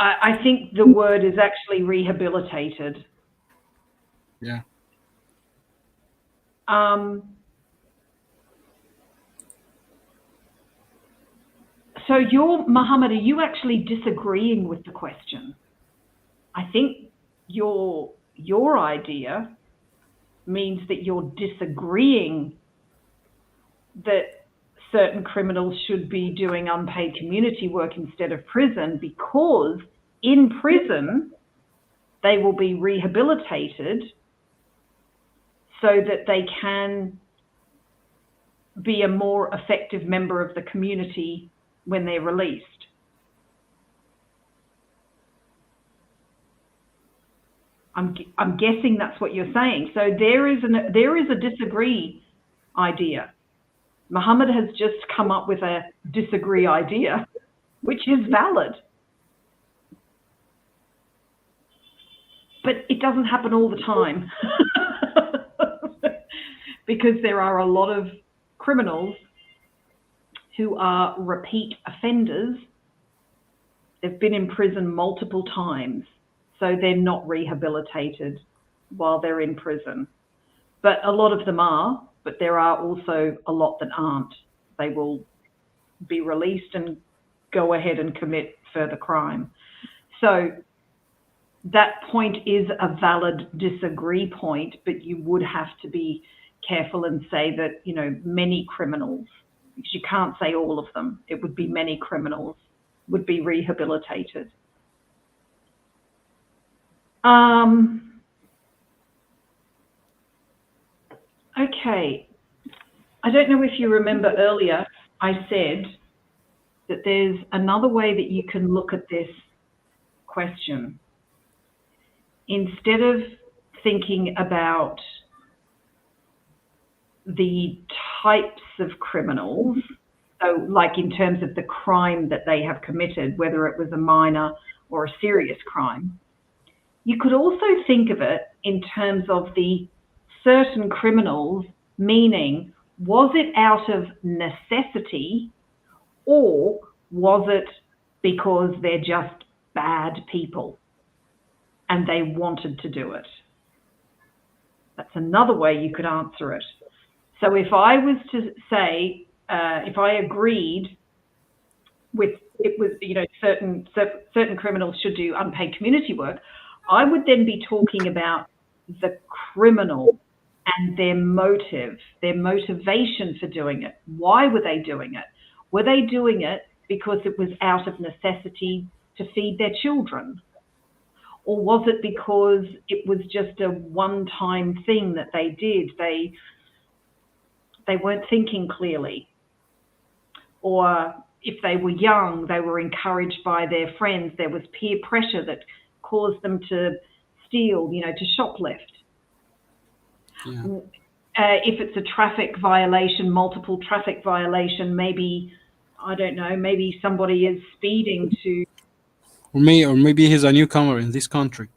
I think the word is actually rehabilitated. Yeah. So Muhammad, are you actually disagreeing with the question? I think your idea means that you're disagreeing that certain criminals should be doing unpaid community work instead of prison, because in prison they will be rehabilitated so that they can be a more effective member of the community when they're released. I'm guessing that's what you're saying. So there is a disagree idea. Muhammad has just come up with a disagree idea, which is valid. But it doesn't happen all the time because there are a lot of criminals who are repeat offenders. They've been in prison multiple times, so they're not rehabilitated while they're in prison. But a lot of them are, but there are also a lot that aren't. They will be released and go ahead and commit further crime. So that point is a valid disagree point, but you would have to be careful and say that, many criminals, because you can't say all of them, it would be many criminals would be rehabilitated. Okay. I don't know if you remember earlier, I said that there's another way that you can look at this question. Instead of thinking about the types of criminals, so like in terms of the crime that they have committed, whether it was a minor or a serious crime, you could also think of it in terms of the certain criminals, meaning was it out of necessity or was it because they're just bad people and they wanted to do it? That's another way you could answer it. So if I was to say, if I agreed with it was, certain criminals should do unpaid community work, I would then be talking about the criminal and their motive, their motivation for doing it. Why were they doing it? Were they doing it because it was out of necessity to feed their children? Or was it because it was just a one-time thing that they did? They weren't thinking clearly. Or if they were young, they were encouraged by their friends. There was peer pressure that caused them to steal, to shoplift. Yeah. If it's a traffic violation, multiple traffic violation, maybe, I don't know, maybe somebody is speeding to... Or maybe he's a newcomer in this country.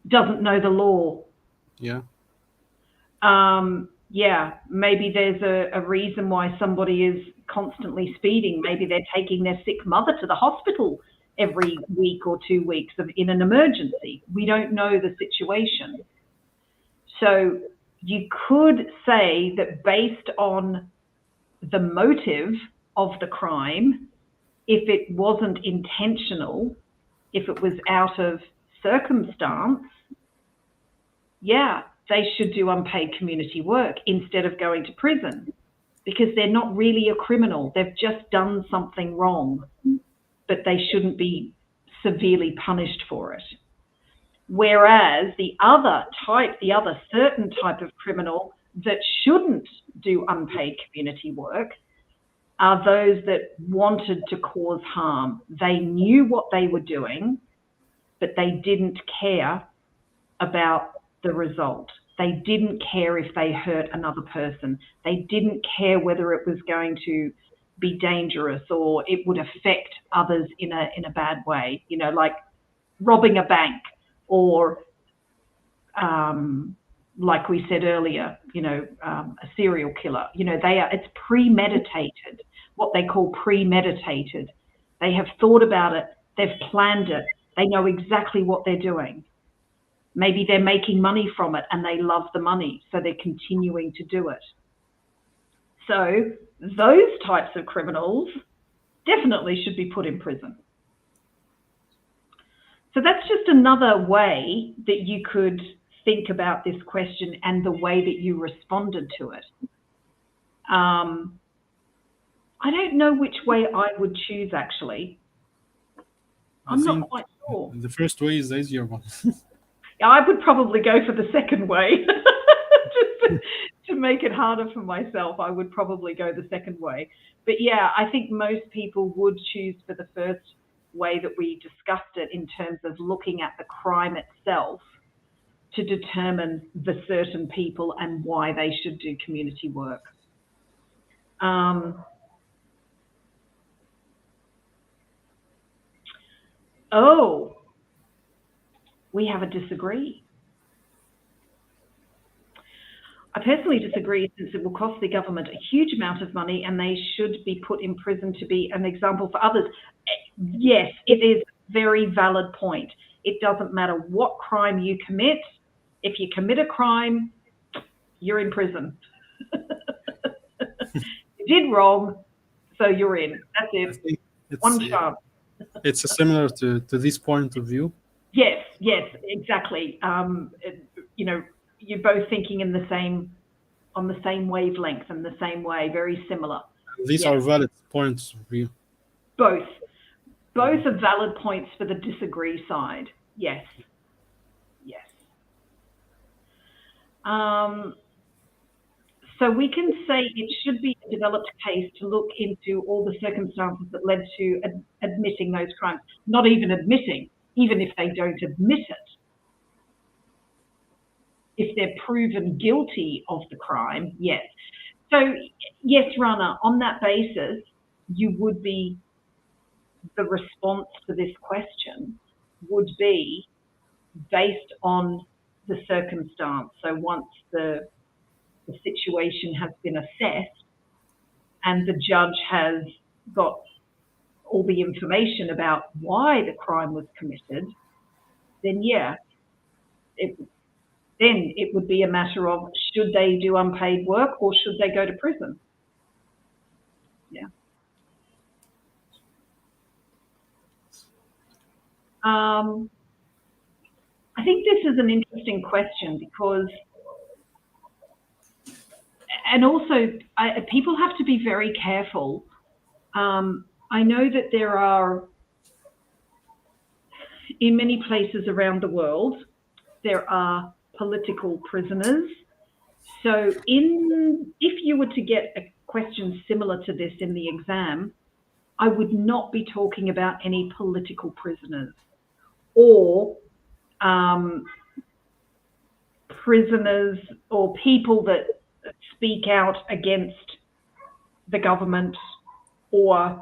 Doesn't know the law. Yeah. Yeah, maybe there's a reason why somebody is constantly speeding. Maybe they're taking their sick mother to the hospital every week or 2 weeks in an emergency. We don't know the situation. So you could say that based on the motive of the crime, if it wasn't intentional, if it was out of circumstance, yeah, they should do unpaid community work instead of going to prison, because they're not really a criminal. They've just done something wrong, but they shouldn't be severely punished for it. Whereas the other certain type of criminal that shouldn't do unpaid community work are those that wanted to cause harm. They knew what they were doing, but they didn't care about the result. They didn't care if they hurt another person. They didn't care whether it was going to be dangerous or it would affect others in a bad way, you know, like robbing a bank or like we said earlier, you know, a serial killer. You know, it's premeditated, what they call premeditated. They have thought about it, they've planned it, they know exactly what they're doing. Maybe they're making money from it and they love the money, so they're continuing to do it. So those types of criminals definitely should be put in prison. So that's just another way that you could think about this question and the way that you responded to it. I don't know which way I would choose, actually. I'm not quite sure. The first way is the easier one. I would probably go for the second way. Just to make it harder for myself, I would probably go the second way. But yeah, I think most people would choose for the first way that we discussed it, in terms of looking at the crime itself to determine the certain people and why they should do community work. Oh, we have a disagree. I personally disagree, since it will cost the government a huge amount of money and they should be put in prison to be an example for others. Yes, it is a very valid point. It doesn't matter what crime you commit. If you commit a crime, you're in prison. You did wrong, so you're in. That's it. One chance. It's similar to this point of view. Yes, exactly. You know, you're both thinking on the same wavelength and the same way, very similar. These are valid points of view. Both are valid points for the disagree side. Yes. So we can say it should be a developed case to look into all the circumstances that led to admitting those crimes. Not even admitting, even if they don't admit it. If they're proven guilty of the crime, yes. So yes, Rana, on that basis, the response to this question would be based on the circumstance. So once the situation has been assessed and the judge has got all the information about why the crime was committed, then yeah, it would be a matter of, should they do unpaid work or should they go to prison? Yeah. I think this is an interesting question, because, and also people have to be very careful. I know that there are, in many places around the world, there are political prisoners. So if you were to get a question similar to this in the exam, I would not be talking about any political prisoners or prisoners or people that speak out against the government, or,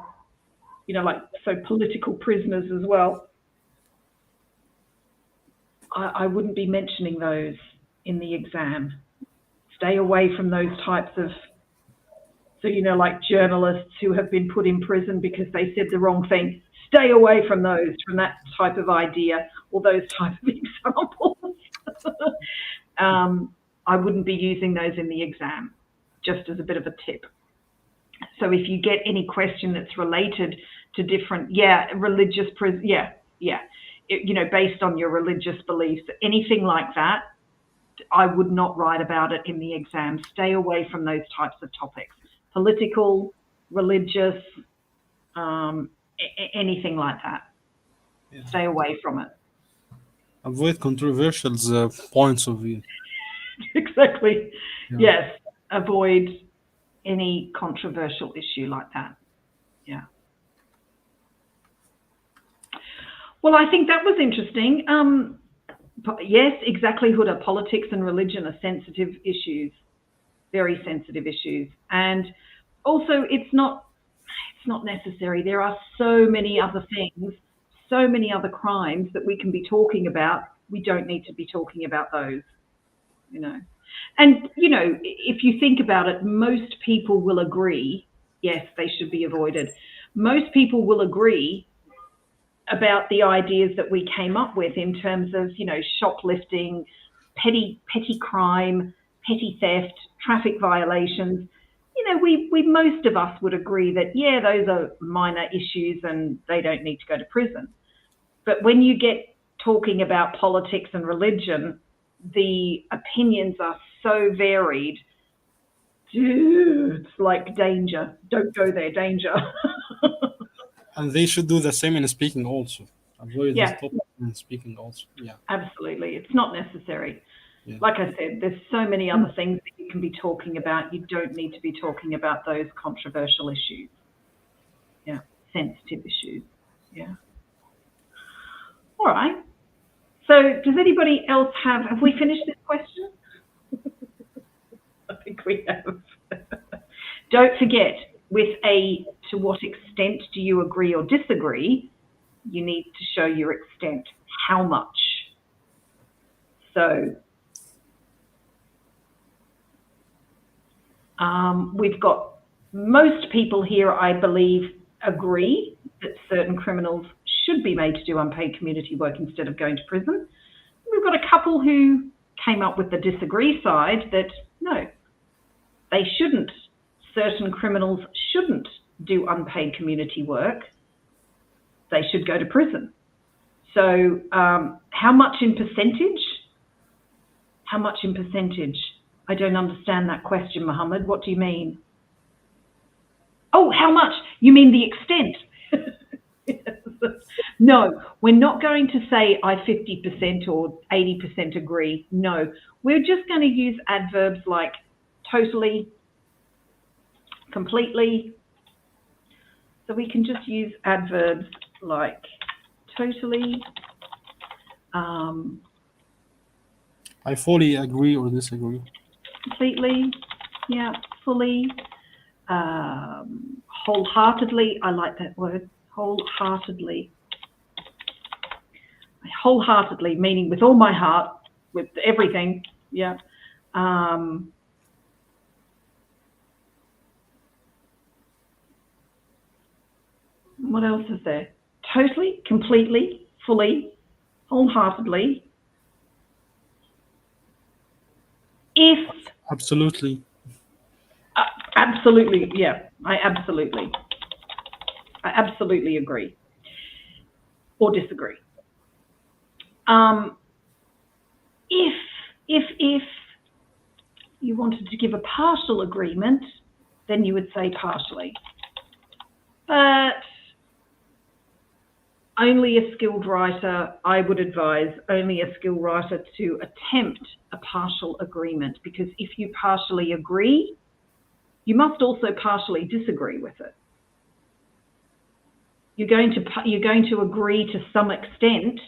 you know, like, so political prisoners as well. I wouldn't be mentioning those in the exam. Stay away from those types of, so, you know, like journalists who have been put in prison because they said the wrong thing. Stay away from those, from that type of idea or those type of examples. I wouldn't be using those in the exam, just as a bit of a tip. So if you get any question that's related to different, religious prison, based on your religious beliefs, anything like that, I would not write about it in the exam. Stay away from those types of topics. Political, religious, anything like that. Yeah. Stay away from it. Avoid controversial points of view. Exactly. Yeah. Yes. Avoid any controversial issue like that. Yeah. Well, I think that was interesting. Yes, exactly, Huda. Politics and religion are sensitive issues, very sensitive issues. And also, it's not necessary. There are so many other things, so many other crimes that we can be talking about. We don't need to be talking about those, And, if you think about it, most people will agree, yes, they should be avoided. Most people will agree about the ideas that we came up with in terms of, shoplifting, petty crime, petty theft, traffic violations. We most of us would agree that, yeah, those are minor issues and they don't need to go to prison. But when you get talking about politics and religion, the opinions are so varied. Dude, it's like danger. Don't go there, danger. And they should do the same in speaking also. Avoid Yeah. this topic in speaking also. Yeah. Absolutely. It's not necessary. Yeah. Like I said, there's so many other things that you can be talking about. You don't need to be talking about those controversial issues. Yeah. Sensitive issues. Yeah. All right. So does anybody else have we finished this question? I think we have. Don't forget, with to what extent do you agree or disagree, you need to show your extent. How much? So we've got most people here, I believe, agree that certain criminals should be made to do unpaid community work instead of going to prison. We've got a couple who came up with the disagree side that no, they shouldn't. Certain criminals shouldn't do unpaid community work. They should go to prison. So how much in percentage? How much in percentage? I don't understand that question, Mohammed. What do you mean? Oh, how much? You mean the extent? Yes. No, we're not going to say I 50% or 80% agree. No, we're just going to use adverbs like totally, completely. So we can just use adverbs like totally. I fully agree or disagree. Completely, yeah, fully, wholeheartedly. I like that word, wholeheartedly. Wholeheartedly, meaning with all my heart, with everything, yeah. What else is there? Totally, completely, fully, wholeheartedly. If Absolutely. Absolutely, yeah. I absolutely agree or disagree. If you wanted to give a partial agreement, then you would say partially. But only a skilled writer, I would advise only a skilled writer to attempt a partial agreement, because if you partially agree, you must also partially disagree with it. You're going to agree to some extent,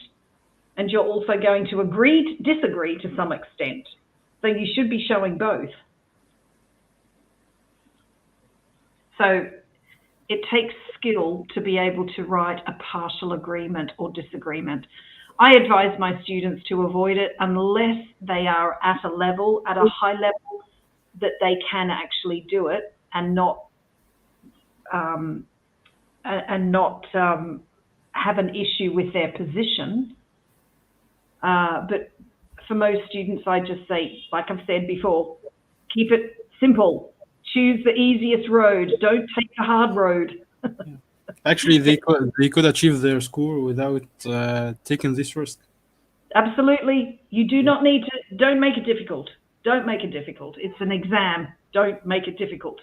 and you're also going to disagree to some extent. So you should be showing both. So it takes skill to be able to write a partial agreement or disagreement. I advise my students to avoid it unless they are at a high level that they can actually do it and not have an issue with their position. But for most students, I just say, like I've said before, keep it simple. Choose the easiest road. Don't take the hard road. Actually, they could achieve their score without taking this risk. Absolutely. You do Yeah. not need to, don't make it difficult. Don't make it difficult. It's an exam. Don't make it difficult.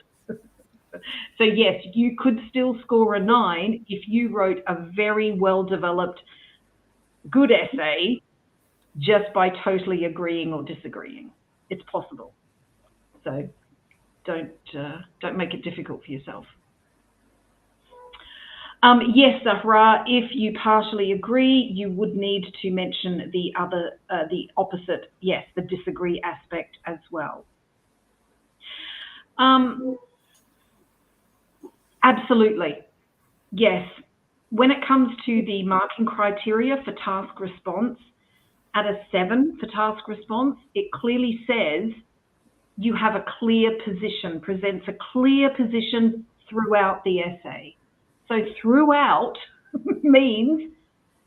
So yes, you could still score a 9 if you wrote a very well developed, good essay just by totally agreeing or disagreeing. It's possible. So don't make it difficult for yourself. Yes, Zahra, if you partially agree, you would need to mention the opposite, yes, the disagree aspect as well. Absolutely, yes. When it comes to the marking criteria for task response, at a 7 for task response, it clearly says you have a clear position, presents a clear position throughout the essay. So throughout means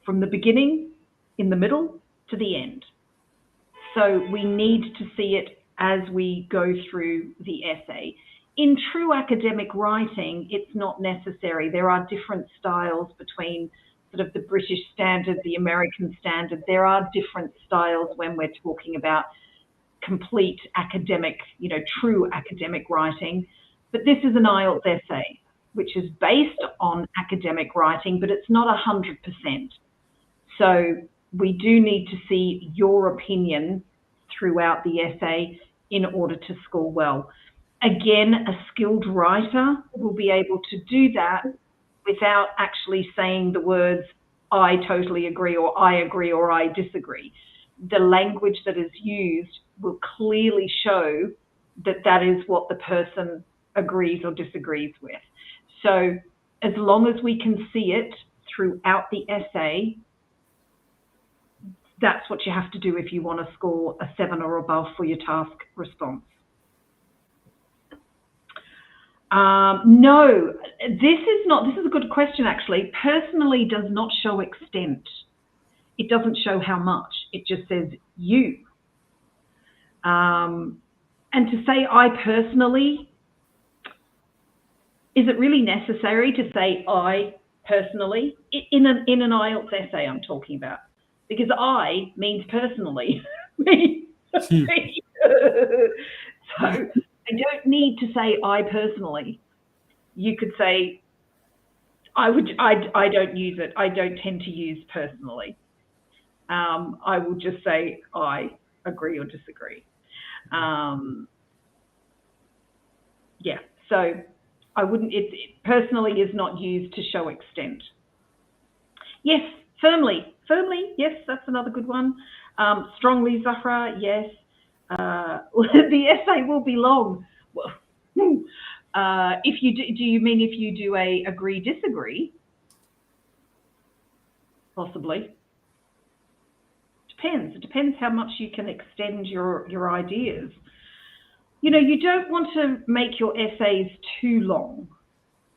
from the beginning, in the middle, to the end. So we need to see it as we go through the essay. In true academic writing, it's not necessary. There are different styles between sort of the British standard, the American standard. There are different styles when we're talking about complete academic, true academic writing. But this is an IELTS essay, which is based on academic writing, but it's not 100%. So we do need to see your opinion throughout the essay in order to score well. Again, a skilled writer will be able to do that without actually saying the words, I totally agree, or I disagree. The language that is used will clearly show that that is what the person agrees or disagrees with. So as long as we can see it throughout the essay, that's what you have to do if you want to score a 7 or above for your task response. No, this is a good question actually. Personally does not show extent. It doesn't show how much. It just says you. And to say I personally, is it really necessary to say I personally? In an IELTS essay I'm talking about. Because I means personally. Me. Hmm. So I don't need to say I personally. You could say I don't use it. I don't tend to use personally. I will just say I agree or disagree. Yeah, so I wouldn't. It personally is not used to show extent. Yes, firmly. Yes, that's another good one. Strongly, Zahra. Yes. The essay will be long. Well, if you do you mean if you do a agree-disagree? Possibly. Depends. It depends how much you can extend your ideas. You don't want to make your essays too long.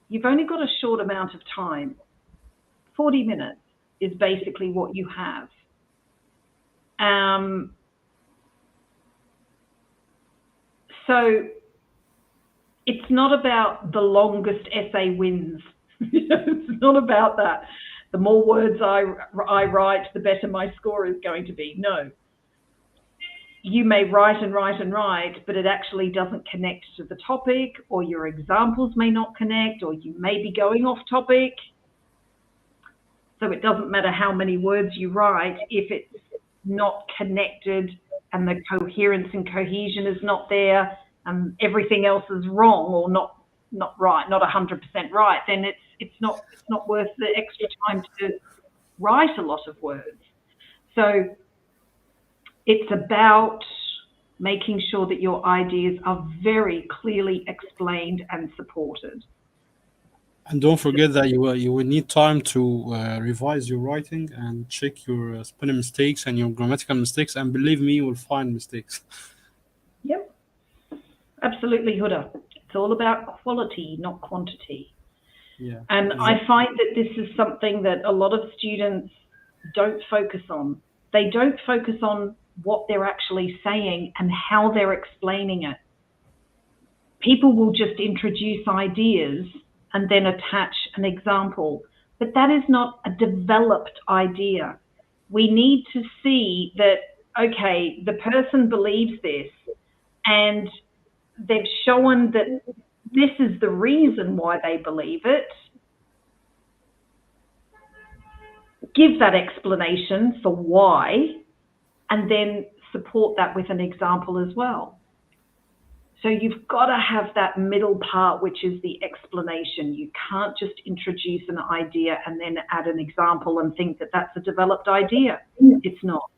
You've only got a short amount of time. 40 minutes is basically what you have. So it's not about the longest essay wins. It's not about that. The more words I write, the better my score is going to be. No. You may write and write and write, but it actually doesn't connect to the topic, or your examples may not connect, or you may be going off topic. So it doesn't matter how many words you write if it's not connected and the coherence and cohesion is not there and everything else is wrong or not right, not 100% right, then it's not worth the extra time to write a lot of words. So it's about making sure that your ideas are very clearly explained and supported. And don't forget that you will need time to revise your writing and check your spelling mistakes and your grammatical mistakes. And believe me, you will find mistakes. Yep, absolutely, Huda. It's all about quality, not quantity. Yeah. And I find that this is something that a lot of students don't focus on. They don't focus on what they're actually saying and how they're explaining it. People will just introduce ideas and then attach an example. But that is not a developed idea. We need to see that, okay, the person believes this and they've shown that this is the reason why they believe it. Give that explanation for why, and then support that with an example as well. So you've got to have that middle part, which is the explanation. You can't just introduce an idea and then add an example and think that that's a developed idea. It's not.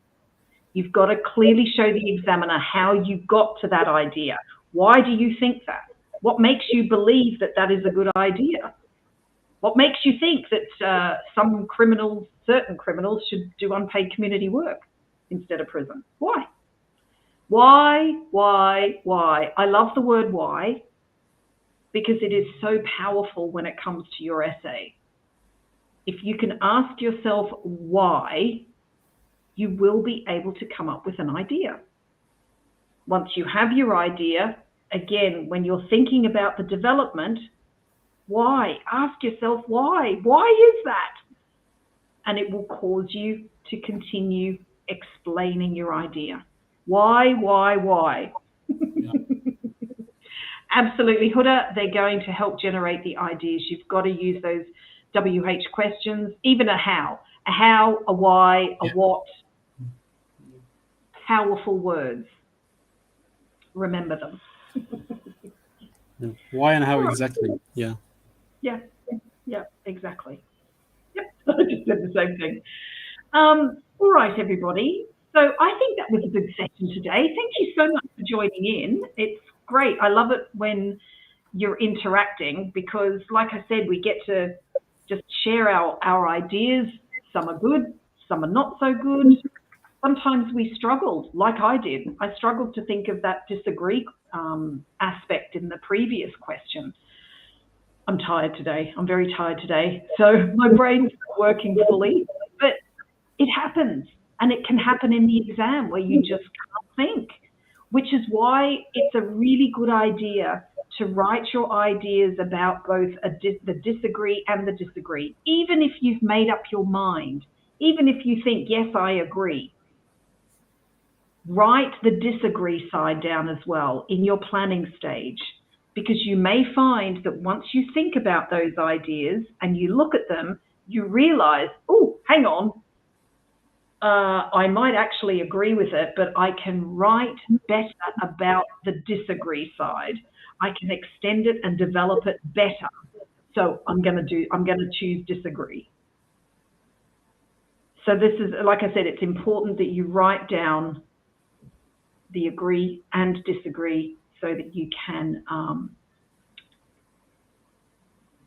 You've got to clearly show the examiner how you got to that idea. Why do you think that? What makes you believe that that is a good idea? What makes you think that some criminals, certain criminals, should do unpaid community work instead of prison? Why? Why? I love the word why because it is so powerful when it comes to your essay. If you can ask yourself why, you will be able to come up with an idea. Once you have your idea, again, when you're thinking about the development, why? Ask yourself why. Why is that? And it will cause you to continue explaining your idea. Why? Yeah. Absolutely, Huda. They're going to help generate the ideas. You've got to use those WH questions, even a how, a why, a what. Powerful words. Remember them. Yeah. Why and how exactly? Yeah. Yeah, exactly. Yep, I just said the same thing. All right, everybody. So I think that was a good session today. Thank you so much for joining in. It's great. I love it when you're interacting because, like I said, we get to just share our ideas. Some are good, some are not so good. Sometimes we struggled, like I did. I struggled to think of that disagree aspect in the previous question. I'm tired today. I'm very tired today. So my brain's not working fully, but it happens. And it can happen in the exam where you just can't think, which is why it's a really good idea to write your ideas about both the disagree and the disagree. Even if you've made up your mind, even if you think, yes, I agree, write the disagree side down as well in your planning stage. Because you may find that once you think about those ideas and you look at them, you realize, oh, hang on, I might actually agree with it, but I can write better about the disagree side. I can extend it and develop it better. So I'm going to choose disagree. So this is, like I said, it's important that you write down the agree and disagree so that you can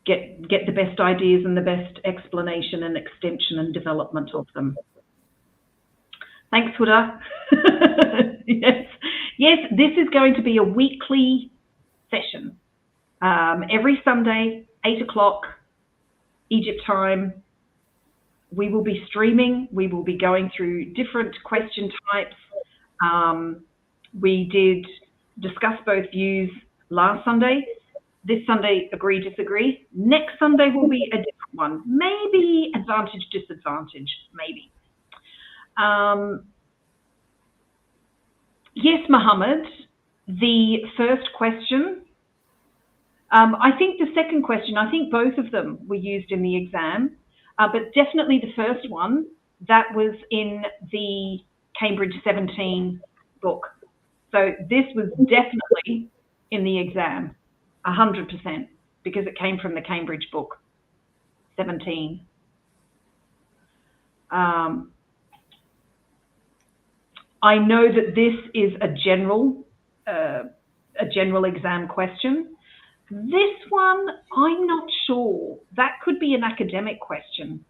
get the best ideas and the best explanation and extension and development of them. Thanks, Huda. Yes, this is going to be a weekly session. Every Sunday, 8 o'clock, Egypt time. We will be streaming. We will be going through different question types. We did discuss both views last Sunday. This Sunday, agree, disagree. Next Sunday will be a different one. Maybe advantage, disadvantage, maybe. Yes, Mohammed, the first question. I think the second question, I think both of them were used in the exam, but definitely the first one, that was in the Cambridge 17 book. So this was definitely in the exam, 100%, because it came from the Cambridge book, 17. I know that this is a general exam question. This one, I'm not sure. That could be an academic question.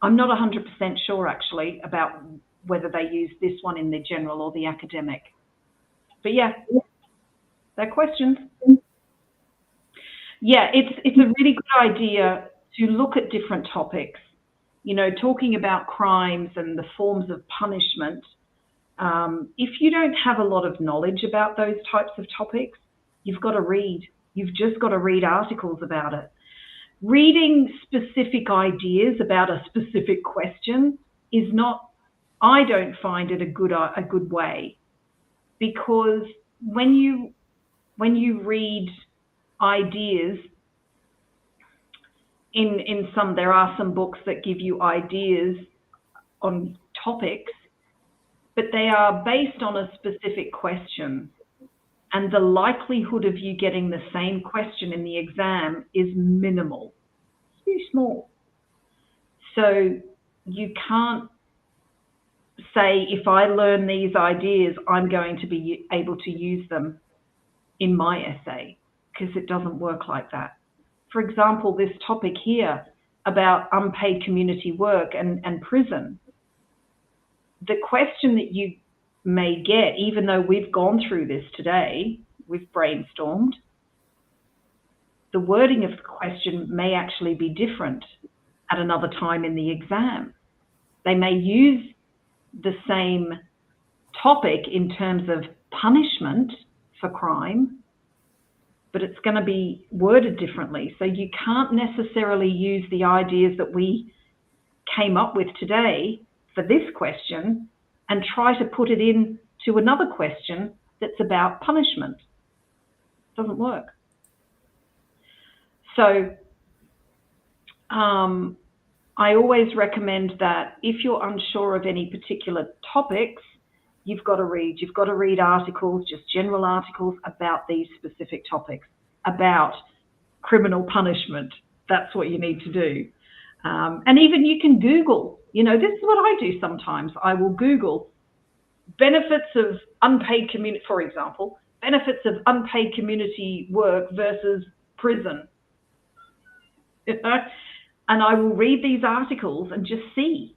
I'm not 100% sure, actually, about whether they use this one in the general or the academic. But yeah, they're questions. Yeah, it's a really good idea to look at different topics. You know, talking about crimes and the forms of punishment. If you don't have a lot of knowledge about those types of topics, you've got to read. You've just got to read articles about it. Reading specific ideas about a specific question is not, I don't find it a good way, because when you read ideas in some, there are some books that give you ideas on topics, but they are based on a specific question, and the likelihood of you getting the same question in the exam is minimal. It's very small. So you can't say, if I learn these ideas, I'm going to be able to use them in my essay, because it doesn't work like that. For example, this topic here about unpaid community work and prison, the question that you may get, even though we've gone through this today, we've brainstormed, the wording of the question may actually be different at another time in the exam. They may use the same topic in terms of punishment for crime, but it's going to be worded differently. So you can't necessarily use the ideas that we came up with today for this question and try to put it into another question that's about punishment. It doesn't work. So I always recommend that if you're unsure of any particular topics, you've got to read articles, just general articles about these specific topics, about criminal punishment. That's what you need to do. And even you can Google, this is what I do sometimes. I will Google benefits of unpaid community, for example, benefits of unpaid community work versus prison. And I will read these articles and just see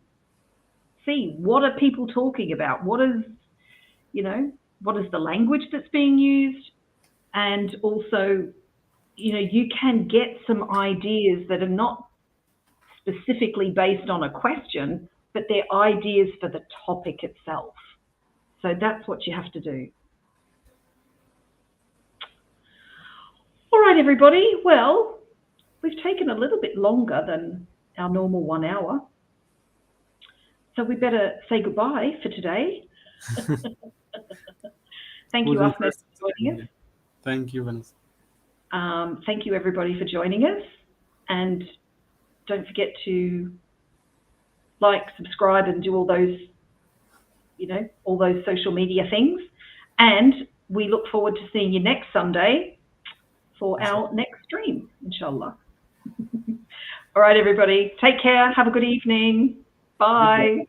what are people talking about, what is the language that's being used, and also, you can get some ideas that are not specifically based on a question, but they're ideas for the topic itself. So that's what you have to do. All right, everybody. Well, we've taken a little bit longer than our normal 1 hour. So we better say goodbye for today. Thank you, Ahmed, for joining us. Thank you, Vanessa. Thank you, everybody, for joining us. And don't forget to like, subscribe, and do all those, all those social media things. And we look forward to seeing you next Sunday for our next stream, inshallah. All right, everybody. Take care. Have a good evening. Bye.